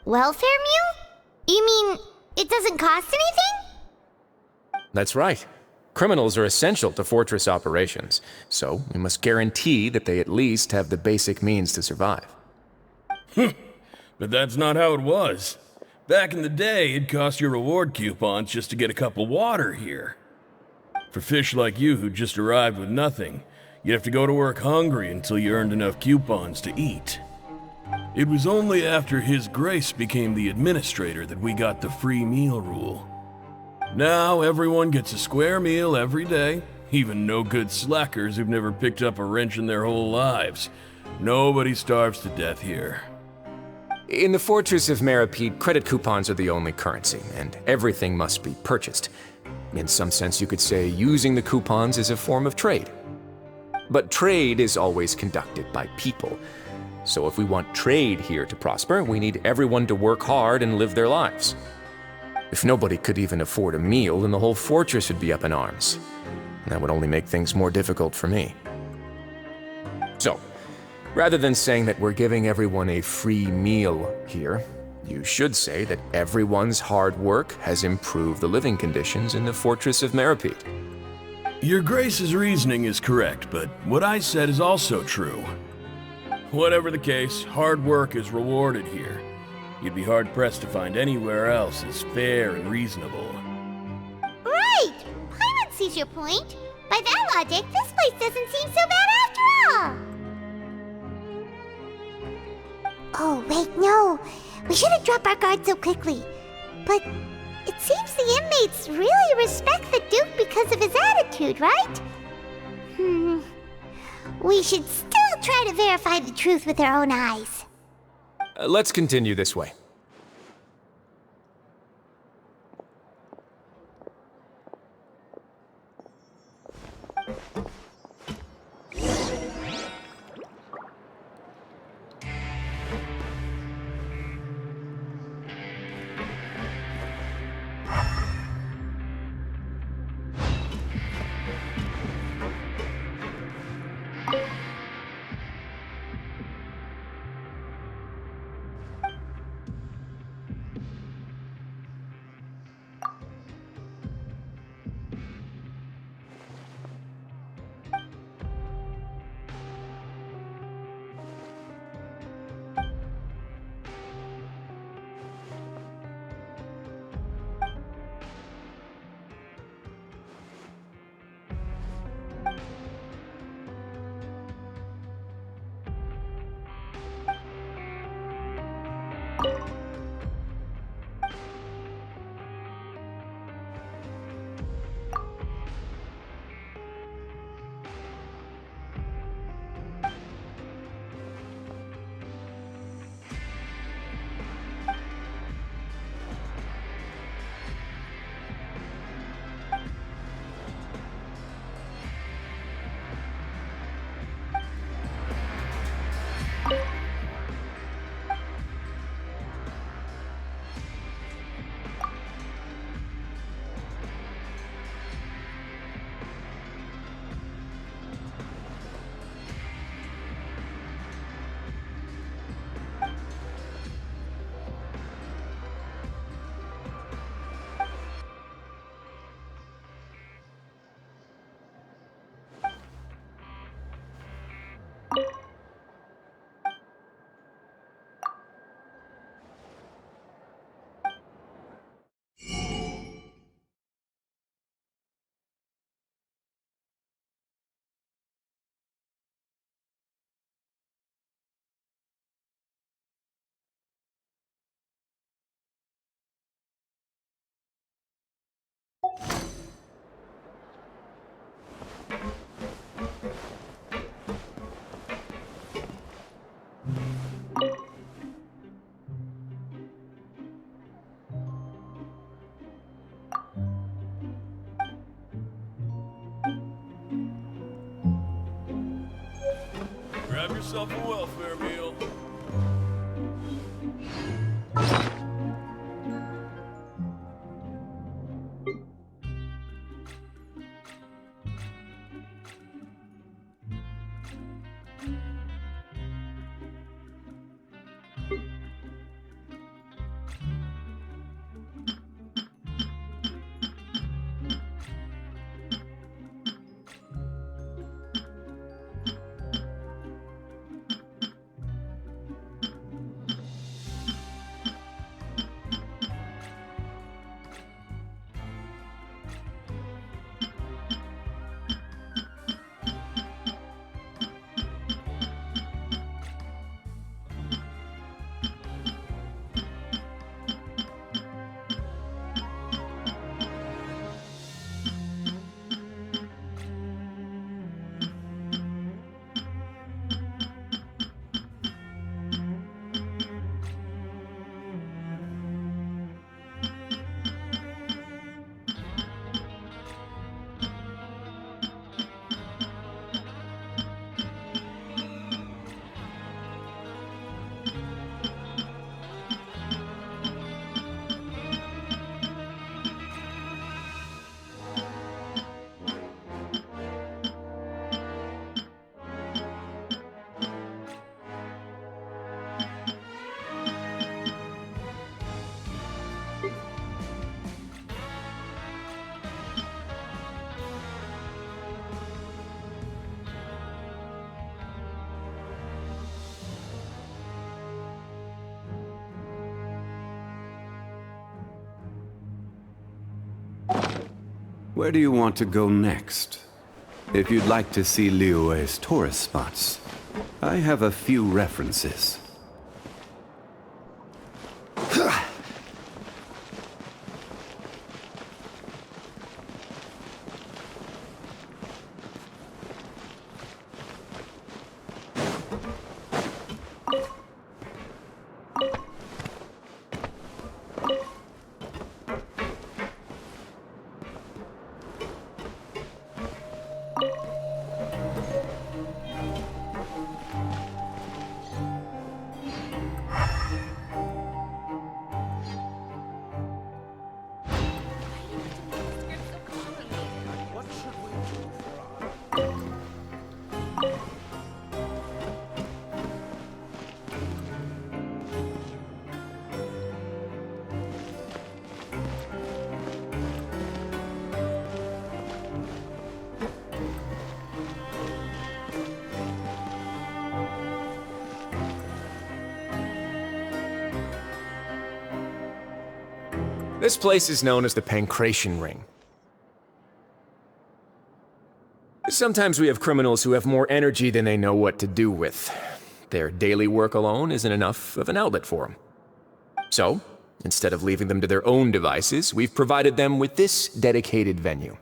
Welfare meal? You mean it doesn't cost anything? That's right. Criminals are essential to fortress operations, so we must guarantee that they at least have the basic means to survive. But that's not how it was. Back in the day, it cost you reward coupons just to get a cup of water here. For fish like you who just arrived with nothing, you'd have to go to work hungry until you earned enough coupons to eat. It was only after His Grace became the administrator that we got the free meal rule. Now everyone gets a square meal every day, even no-good slackers who've never picked up a wrench in their whole lives. Nobody starves to death here. In the Fortress of Meripede, credit coupons are the only currency, and everything must be purchased. In some sense, you could say using the coupons is a form of trade. But trade is always conducted by people. So if we want trade here to prosper, we need everyone to work hard and live their lives. If nobody could even afford a meal, then the whole fortress would be up in arms. That would only make things more difficult for me. So, rather than saying that we're giving everyone a free meal here, you should say that everyone's hard work has improved the living conditions in the Fortress of Meripede. Your Grace's reasoning is correct, but what I said is also true. Whatever the case, hard work is rewarded here. You'd be hard-pressed to find anywhere else as fair and reasonable. Right! Paimon sees your point. By that logic, this place doesn't seem so bad after all. Oh, wait, no. We shouldn't drop our guard so quickly. But it seems the inmates really respect the Duke because of his attitude, right? We should still try to verify the truth with our own eyes. Let's continue this way. Grab yourself a welfare meal. Where do you want to go next? If you'd like to see Liyue's tourist spots, I have a few references. This place is known as the Pancration Ring. Sometimes we have criminals who have more energy than they know what to do with. Their daily work alone isn't enough of an outlet for them. So, instead of leaving them to their own devices, we've provided them with this dedicated venue.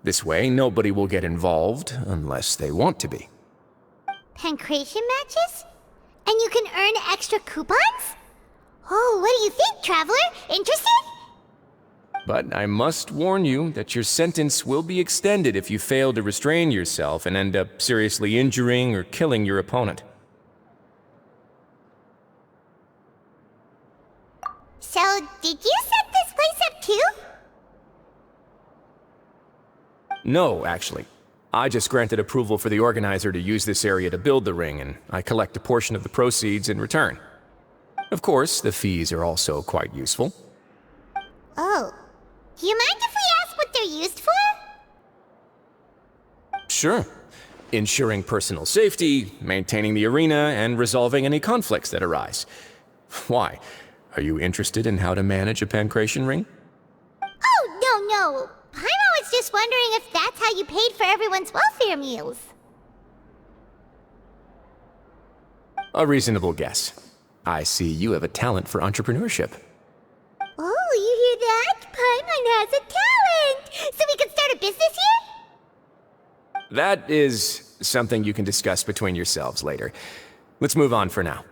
This way, nobody will get involved unless they want to be. Pancration matches? And you can earn extra coupons? Oh, what do you think, Traveler? Interested? But I must warn you that your sentence will be extended if you fail to restrain yourself and end up seriously injuring or killing your opponent. So, did you set this place up too? No, actually. I just granted approval for the organizer to use this area to build the ring, and I collect a portion of the proceeds in return. Of course, the fees are also quite useful. Oh. Do you mind if we ask what they're used for? Sure. Ensuring personal safety, maintaining the arena, and resolving any conflicts that arise. Why? Are you interested in how to manage a pancration ring? Oh, no. Paimon was just wondering if that's how you paid for everyone's welfare meals. A reasonable guess. I see you have a talent for entrepreneurship. Oh, you hear that? Paimon has a talent! So we can start a business here? That is something you can discuss between yourselves later. Let's move on for now.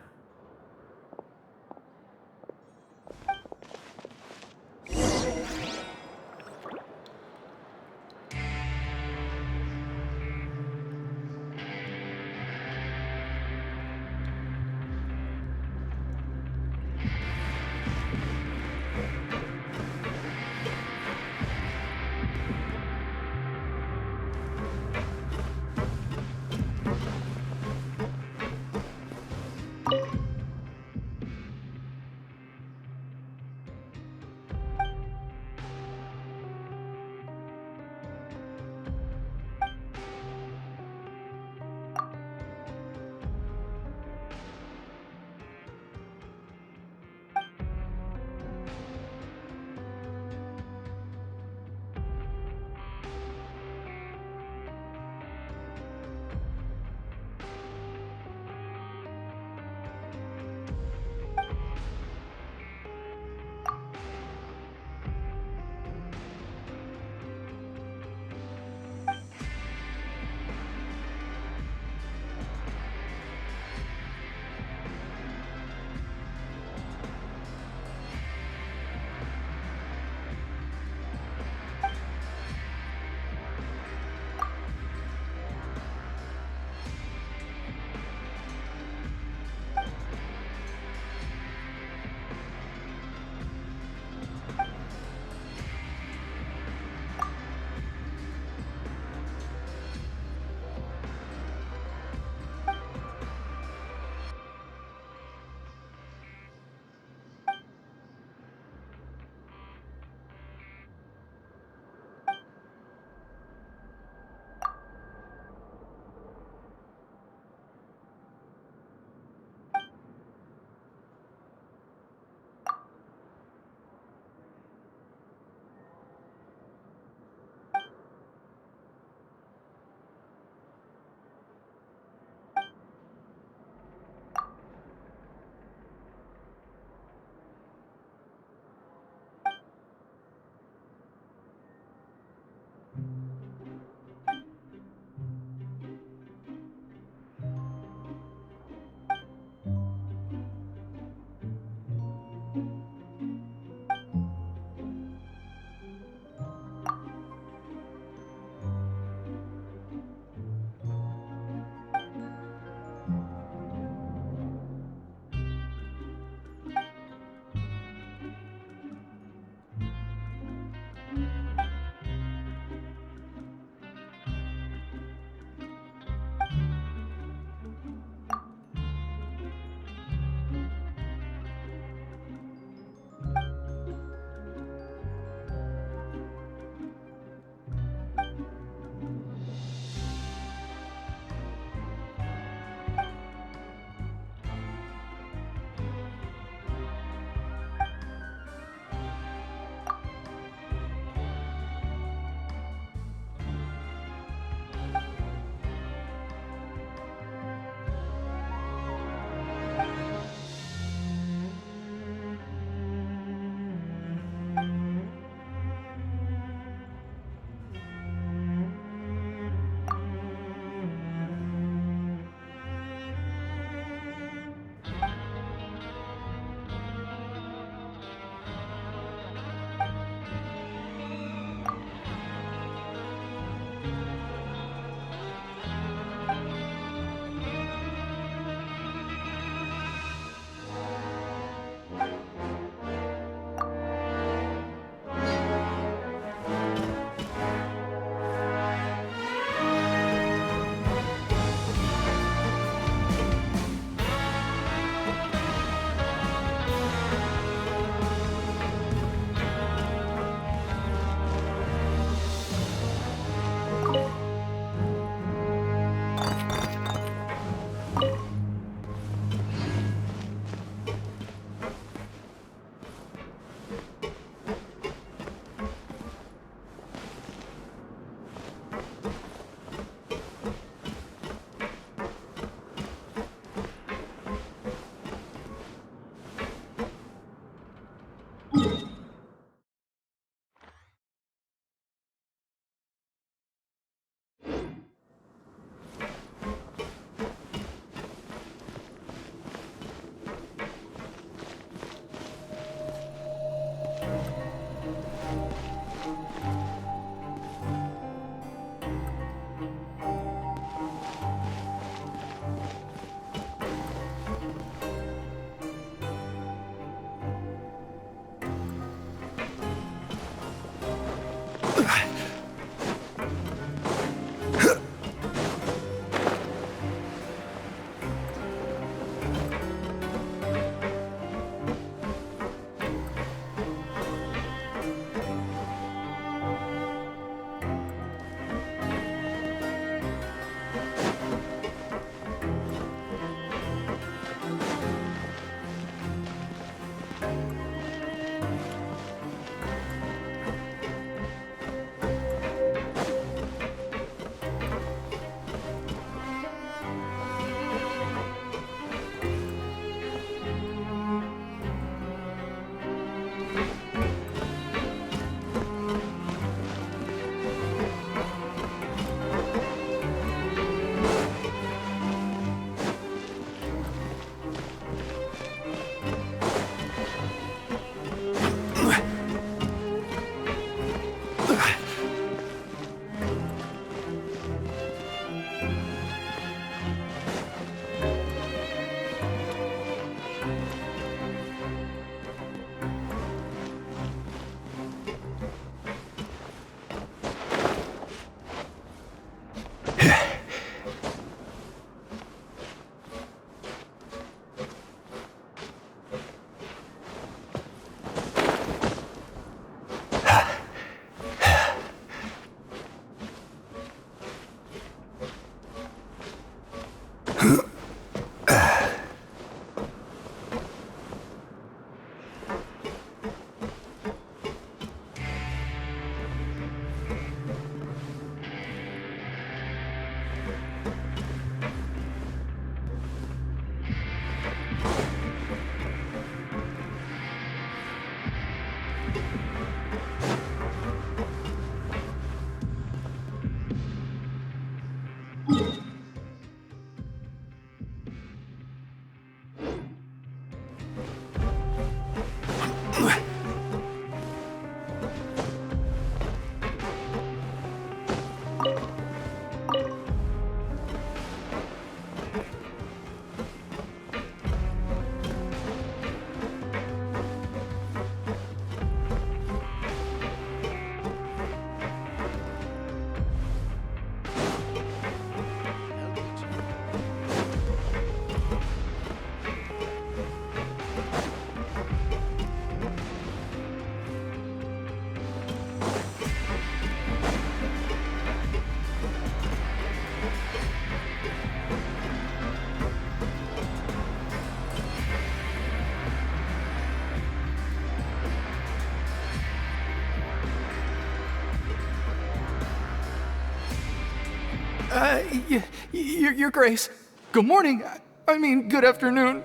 Your Grace. Good morning. I mean, good afternoon.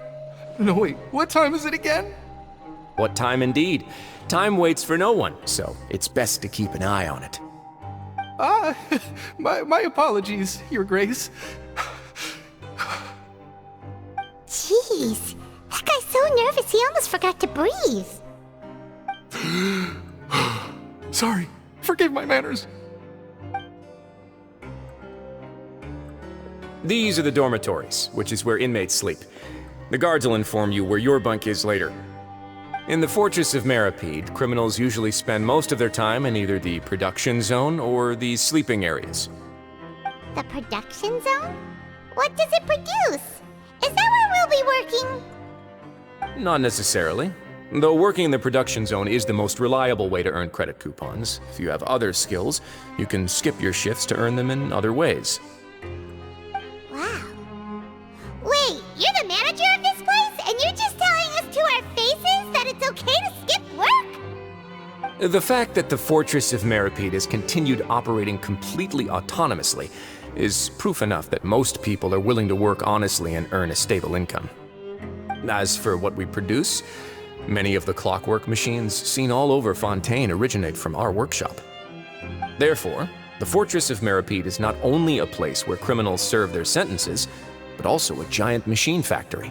No, wait, what time is it again? What time indeed? Time waits for no one, so it's best to keep an eye on it. My apologies, Your Grace. Jeez, that guy's so nervous he almost forgot to breathe. Sorry, forgive my manners. These are the dormitories, which is where inmates sleep. The guards will inform you where your bunk is later. In the Fortress of Meripede, criminals usually spend most of their time in either the production zone or the sleeping areas. The production zone? What does it produce? Is that where we'll be working? Not necessarily. Though working in the production zone is the most reliable way to earn credit coupons. If you have other skills, you can skip your shifts to earn them in other ways. Wow. Wait, you're the manager of this place, and you're just telling us to our faces that it's okay to skip work? The fact that the Fortress of Meripede has continued operating completely autonomously is proof enough that most people are willing to work honestly and earn a stable income. As for what we produce, many of the clockwork machines seen all over Fontaine originate from our workshop. Therefore, the Fortress of Meripede is not only a place where criminals serve their sentences, but also a giant machine factory.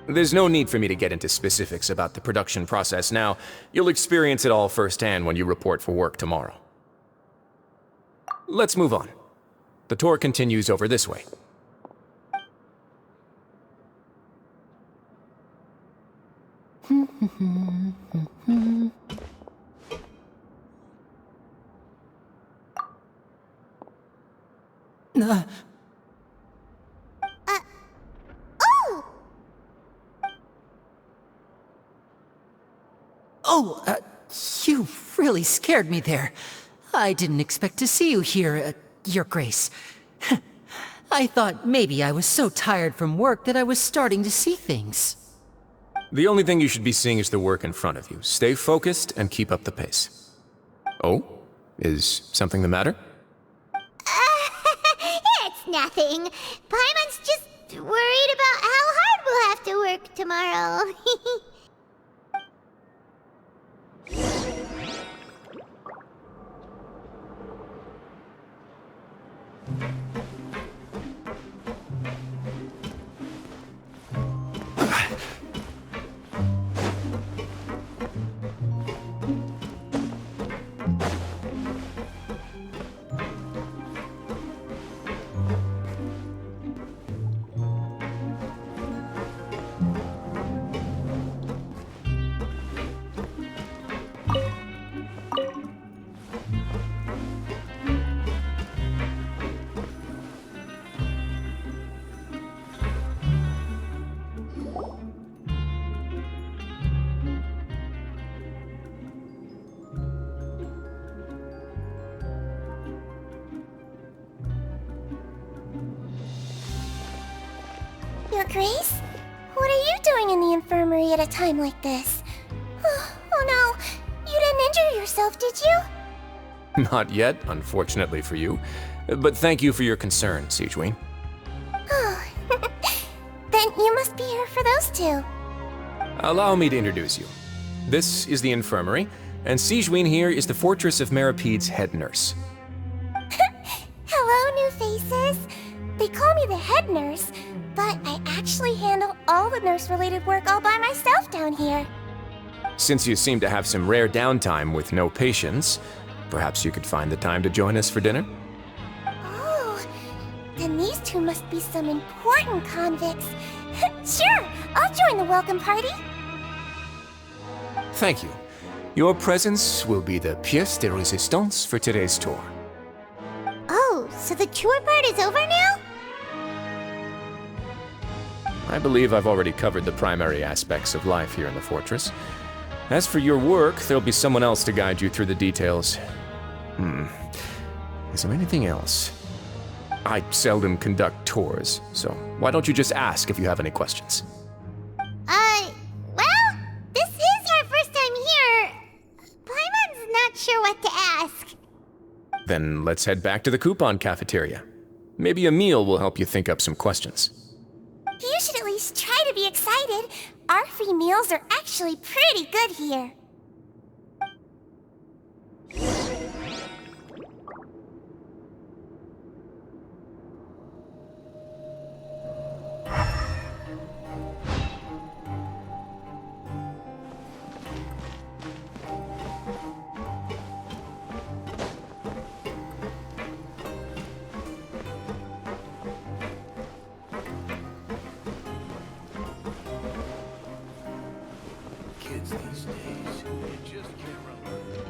There's no need for me to get into specifics about the production process now. You'll experience it all firsthand when you report for work tomorrow. Let's move on. The tour continues over this way. You really scared me there. I didn't expect to see you here, Your Grace. I thought maybe I was so tired from work that I was starting to see things. The only thing you should be seeing is the work in front of you. Stay focused and keep up the pace. Oh? Is something the matter? It's nothing. Paimon's just worried about how hard we'll have to work tomorrow. Your Grace? What are you doing in the infirmary at a time like this? Oh no, you didn't injure yourself, did you? Not yet, unfortunately for you. But thank you for your concern, Sigewin. Oh, then you must be here for those two. Allow me to introduce you. This is the infirmary, and Sigewin here is the Fortress of Meripede's head nurse. Hello, new faces. They call me the head nurse, but I actually handle all the nurse-related work all by myself down here. Since you seem to have some rare downtime with no patients, perhaps you could find the time to join us for dinner? Oh, then these two must be some important convicts. Sure, I'll join the welcome party. Thank you. Your presence will be the pièce de résistance for today's tour. Oh, so the tour part is over now? I believe I've already covered the primary aspects of life here in the fortress. As for your work, there'll be someone else to guide you through the details. Is there anything else? I seldom conduct tours, so why don't you just ask if you have any questions? Well, this is our first time here. Paimon's not sure what to ask. Then let's head back to the coupon cafeteria. Maybe a meal will help you think up some questions. You should at least try to be excited. Our free meals are actually pretty good here. Kids these days, you just can't remember.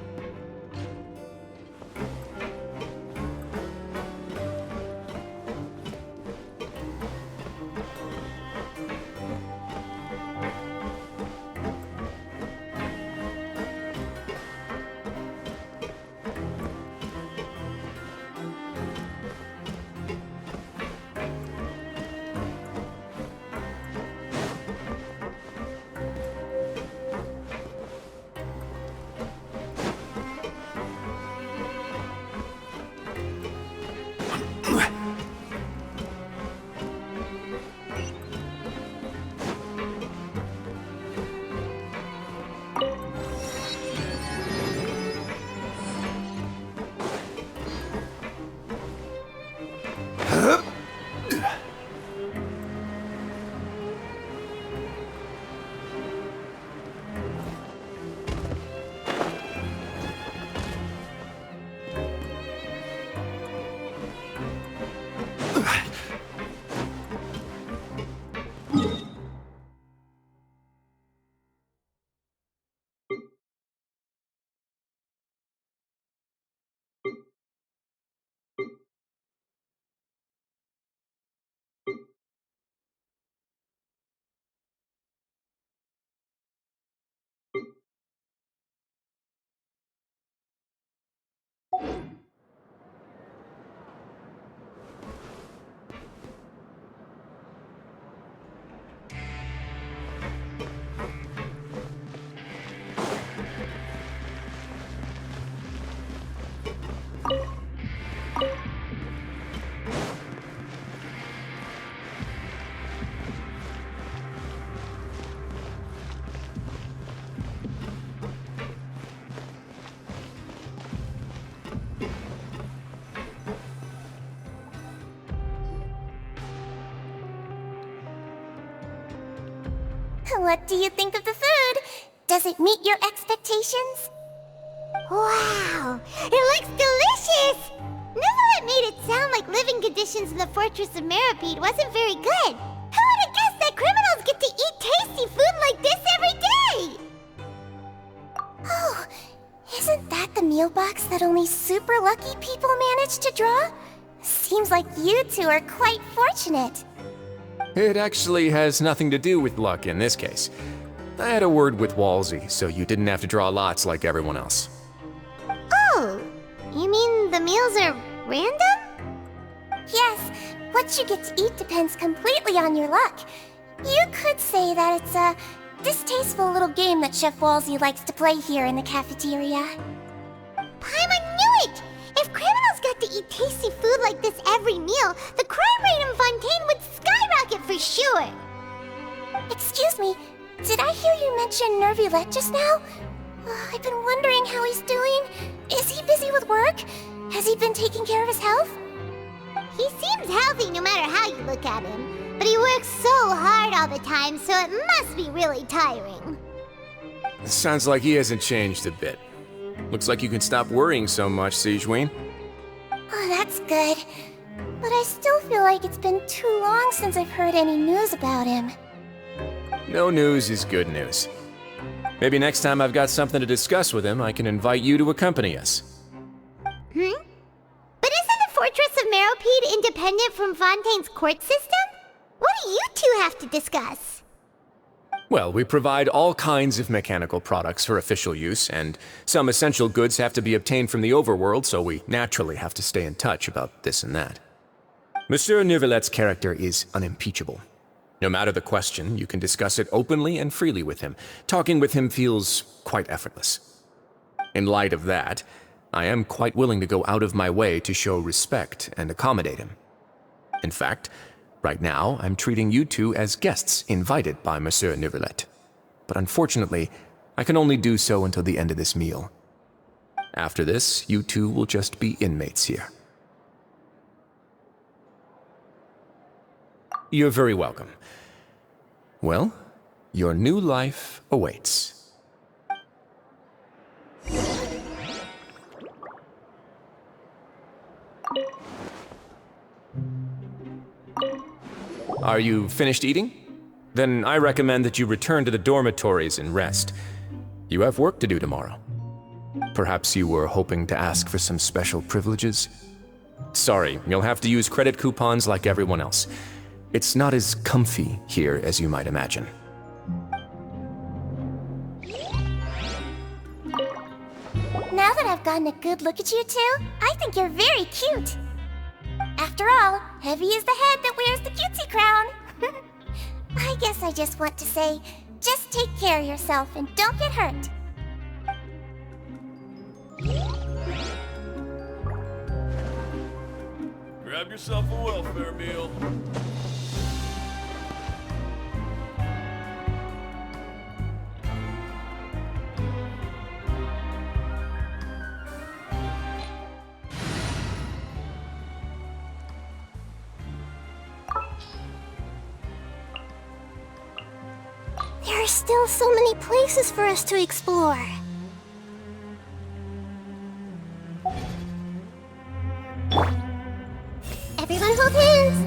What do you think of the food? Does it meet your expectations? Wow, it looks delicious! Neverlet made it sound like living conditions in the Fortress of Meripede wasn't very good. Who would have guessed that criminals get to eat tasty food like this every day? Oh, isn't that the meal box that only super lucky people manage to draw? Seems like you two are quite fortunate. It actually has nothing to do with luck in this case. I had a word with Walsey, so you didn't have to draw lots like everyone else. Oh, you mean the meals are random? Yes, what you get to eat depends completely on your luck. You could say that it's a distasteful little game that Chef Walsey likes to play here in the cafeteria. Paimon knew it! If criminals got to eat tasty food like this every meal, the crime rate in Fontaine would skyrocket for sure! Excuse me, did I hear you mention Nervulette just now? I've been wondering how he's doing. Is he busy with work? Has he been taking care of his health? He seems healthy no matter how you look at him, but he works so hard all the time, so it must be really tiring. Sounds like he hasn't changed a bit. Looks like you can stop worrying so much, Sigewinne. Oh, that's good. But I still feel like it's been too long since I've heard any news about him. No news is good news. Maybe next time I've got something to discuss with him, I can invite you to accompany us. But isn't the Fortress of Meripede independent from Fontaine's court system? What do you two have to discuss? Well, we provide all kinds of mechanical products for official use, and some essential goods have to be obtained from the overworld, so we naturally have to stay in touch about this and that. Monsieur Nervulet's character is unimpeachable. No matter the question, you can discuss it openly and freely with him. Talking with him feels quite effortless. In light of that, I am quite willing to go out of my way to show respect and accommodate him. In fact, right now, I'm treating you two as guests invited by Monsieur Nervulet. But unfortunately, I can only do so until the end of this meal. After this, you two will just be inmates here. You're very welcome. Well, your new life awaits. Are you finished eating? Then I recommend that you return to the dormitories and rest. You have work to do tomorrow. Perhaps you were hoping to ask for some special privileges? Sorry, you'll have to use credit coupons like everyone else. It's not as comfy here as you might imagine. Now that I've gotten a good look at you two, I think you're very cute. After all, heavy is the head that wears the cutesy crown. I guess I just want to say, just take care of yourself and don't get hurt. Grab yourself a welfare meal. There are still so many places for us to explore. Everyone hold hands!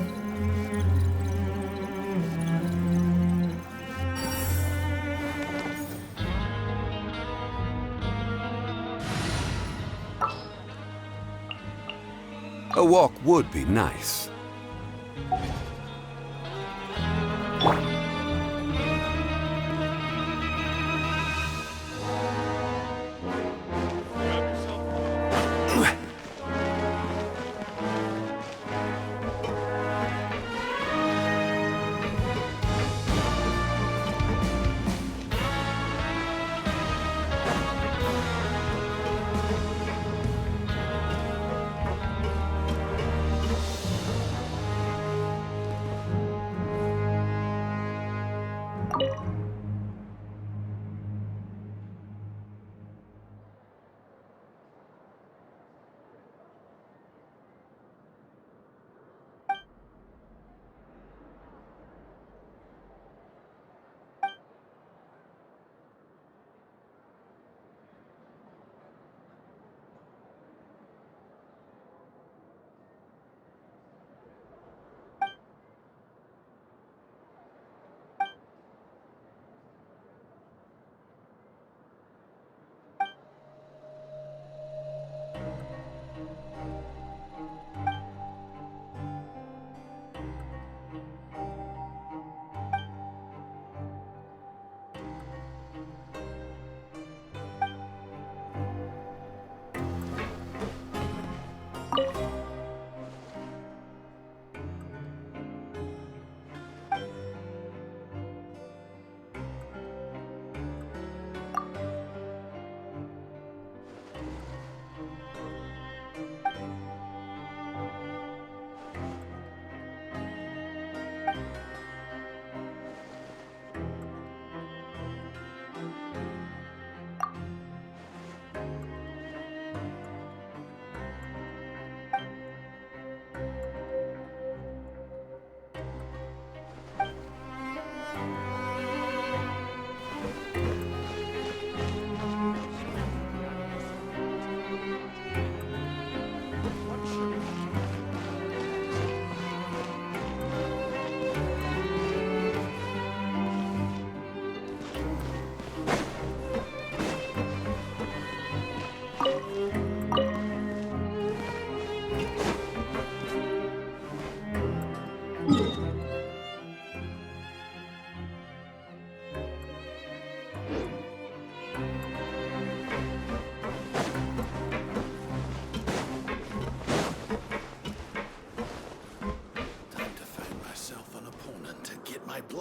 A walk would be nice.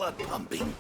blood pumping.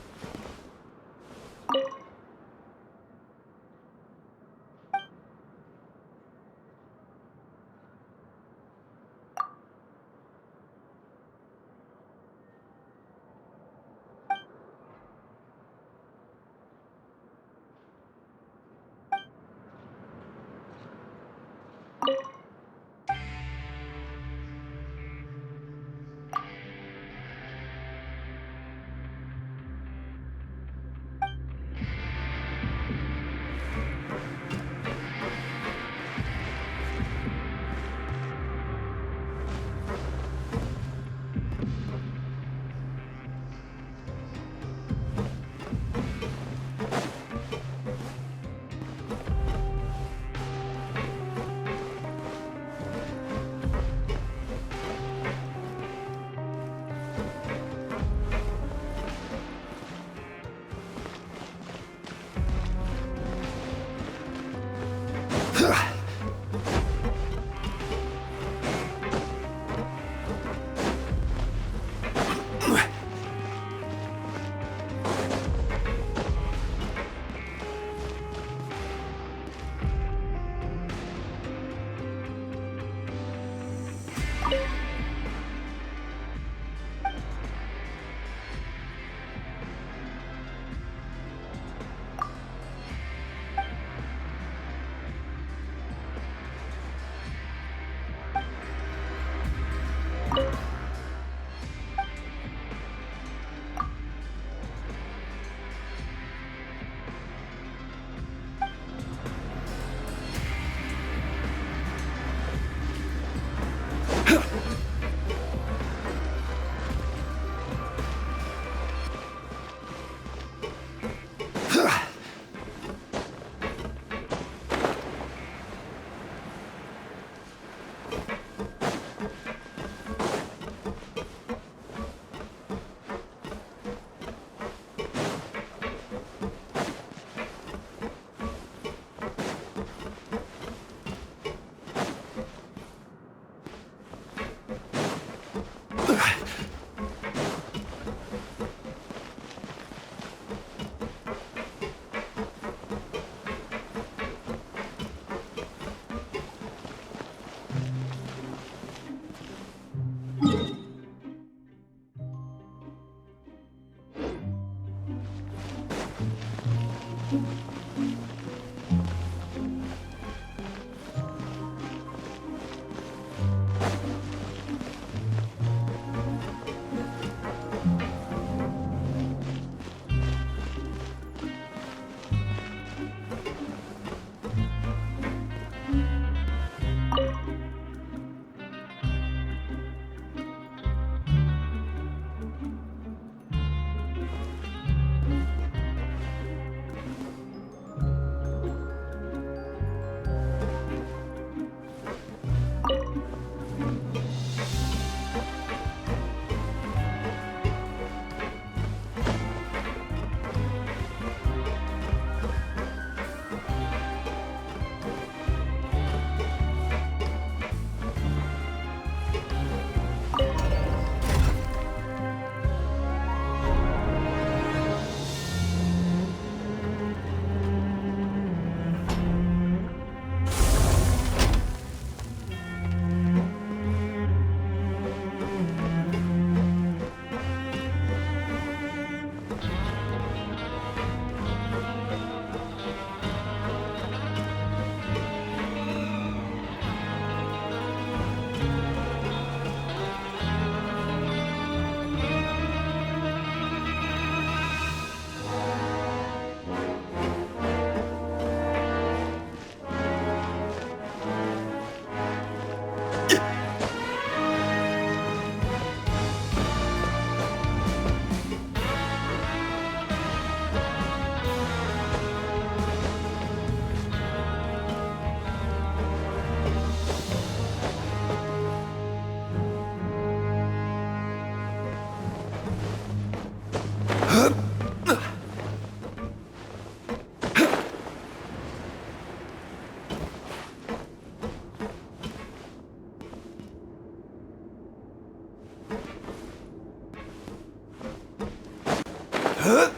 Time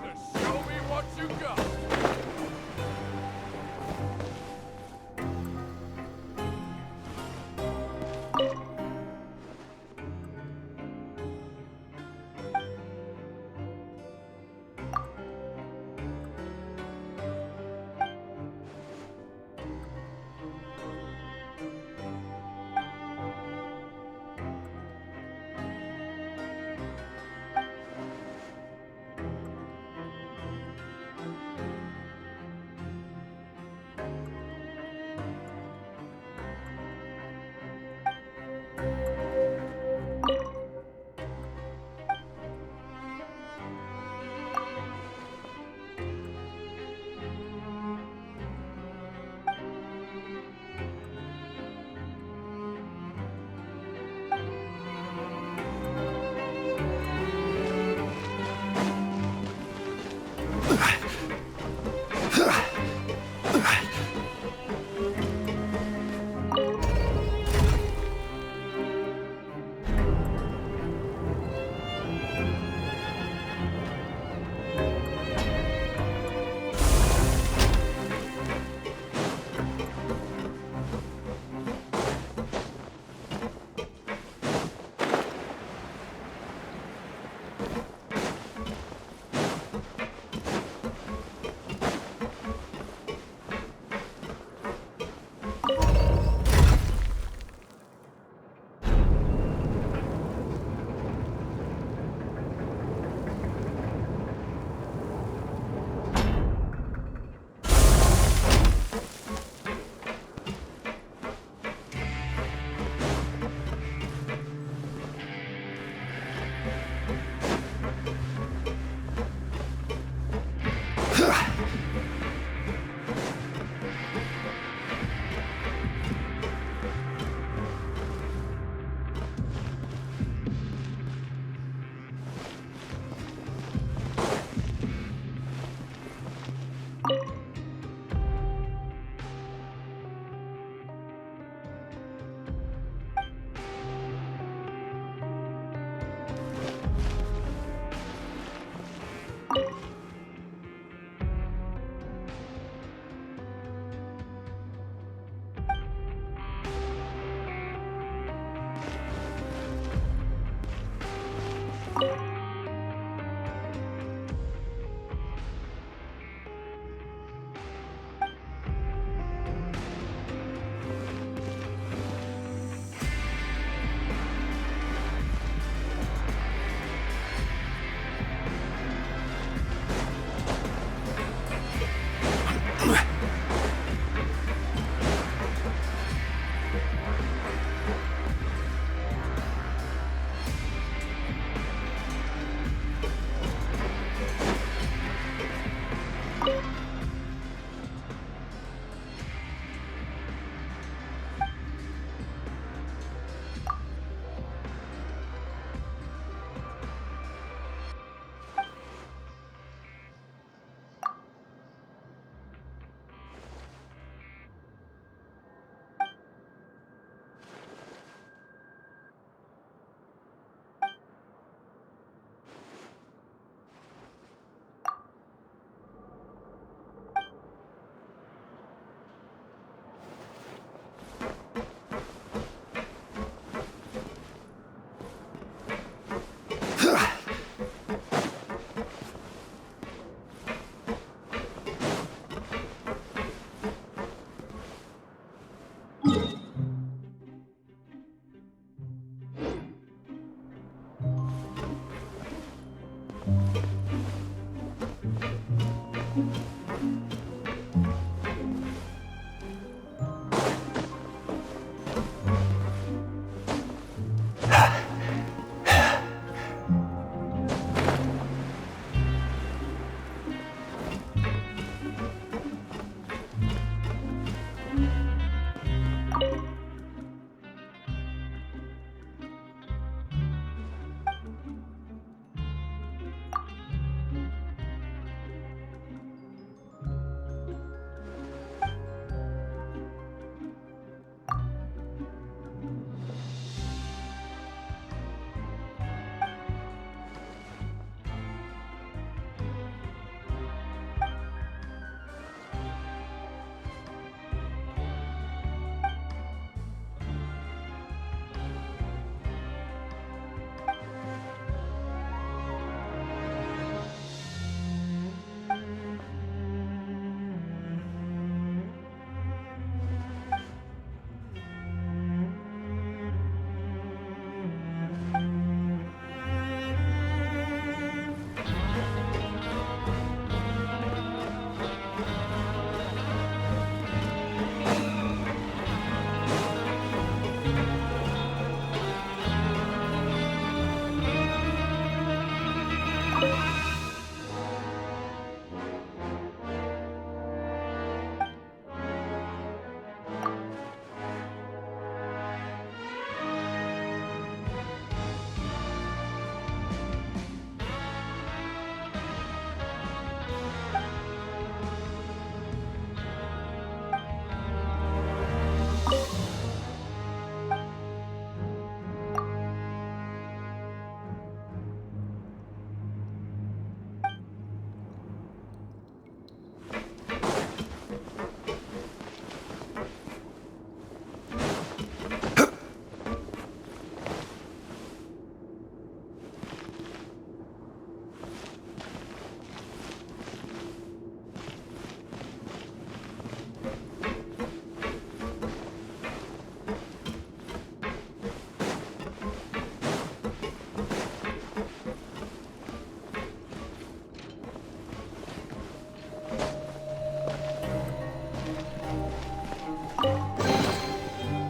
to show me what you got.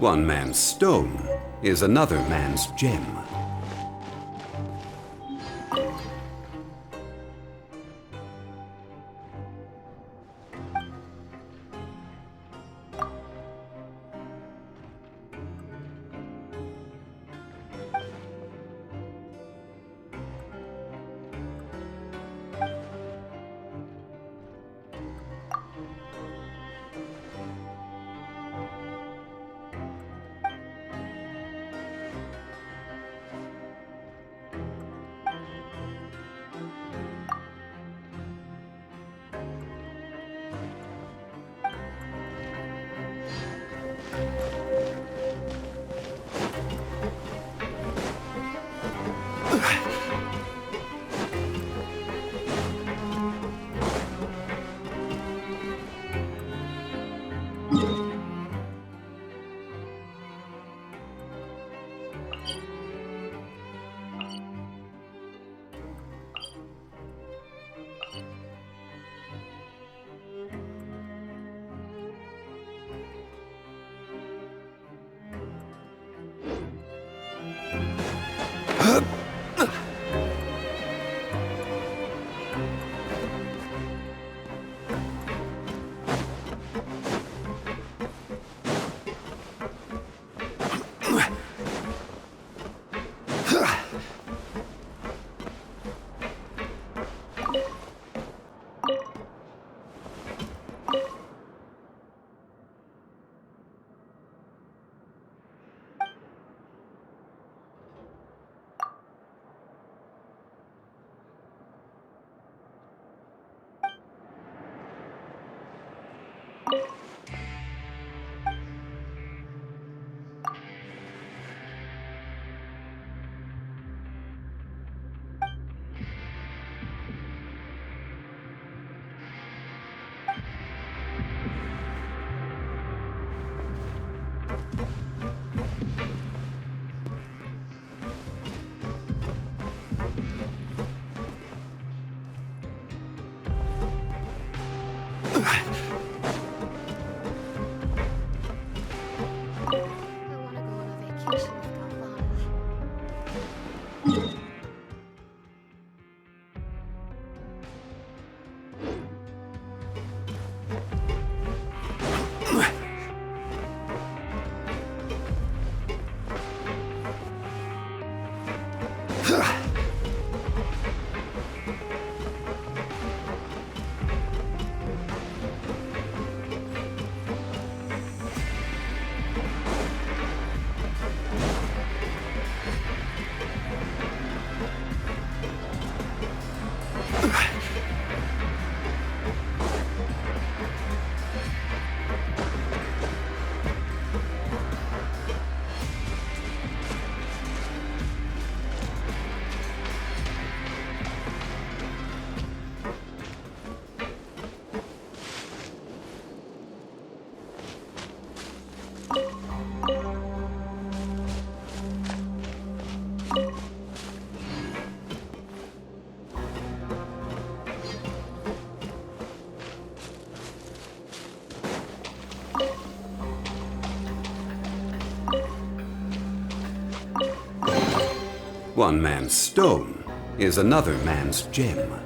One man's stone is another man's gem. One man's stone is another man's gem.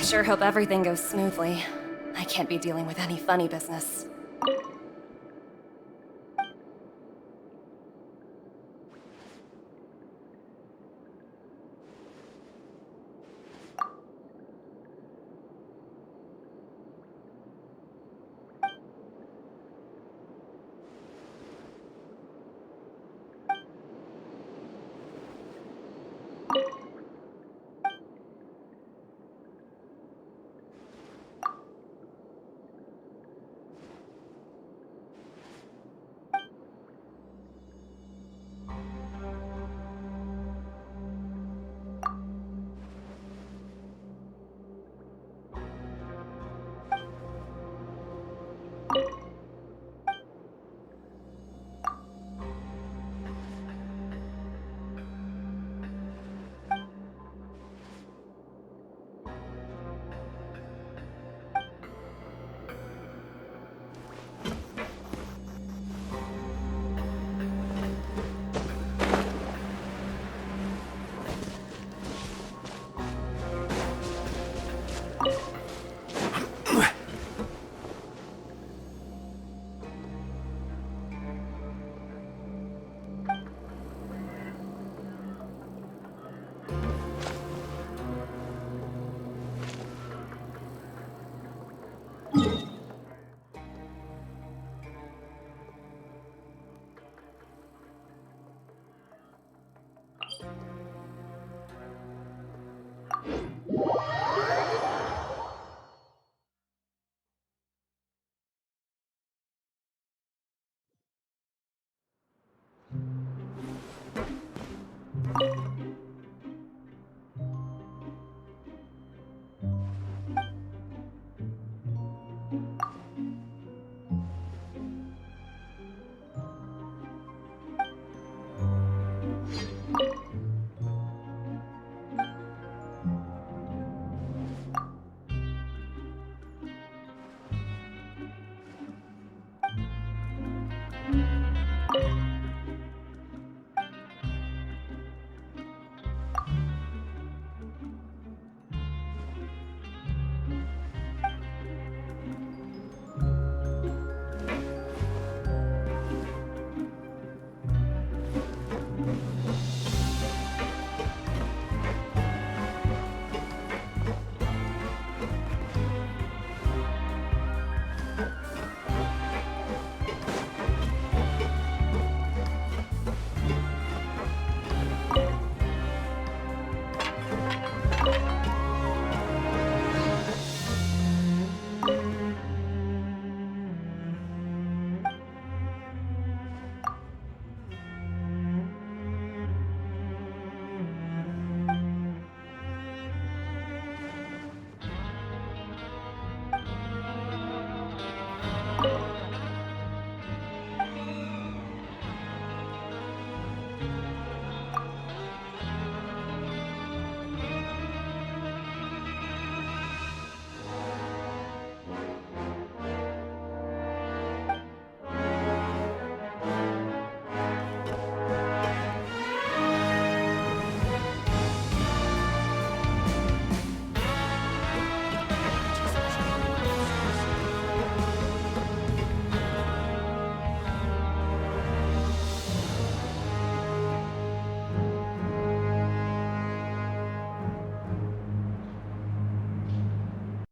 sure hope everything goes smoothly. I can't be dealing with any funny business.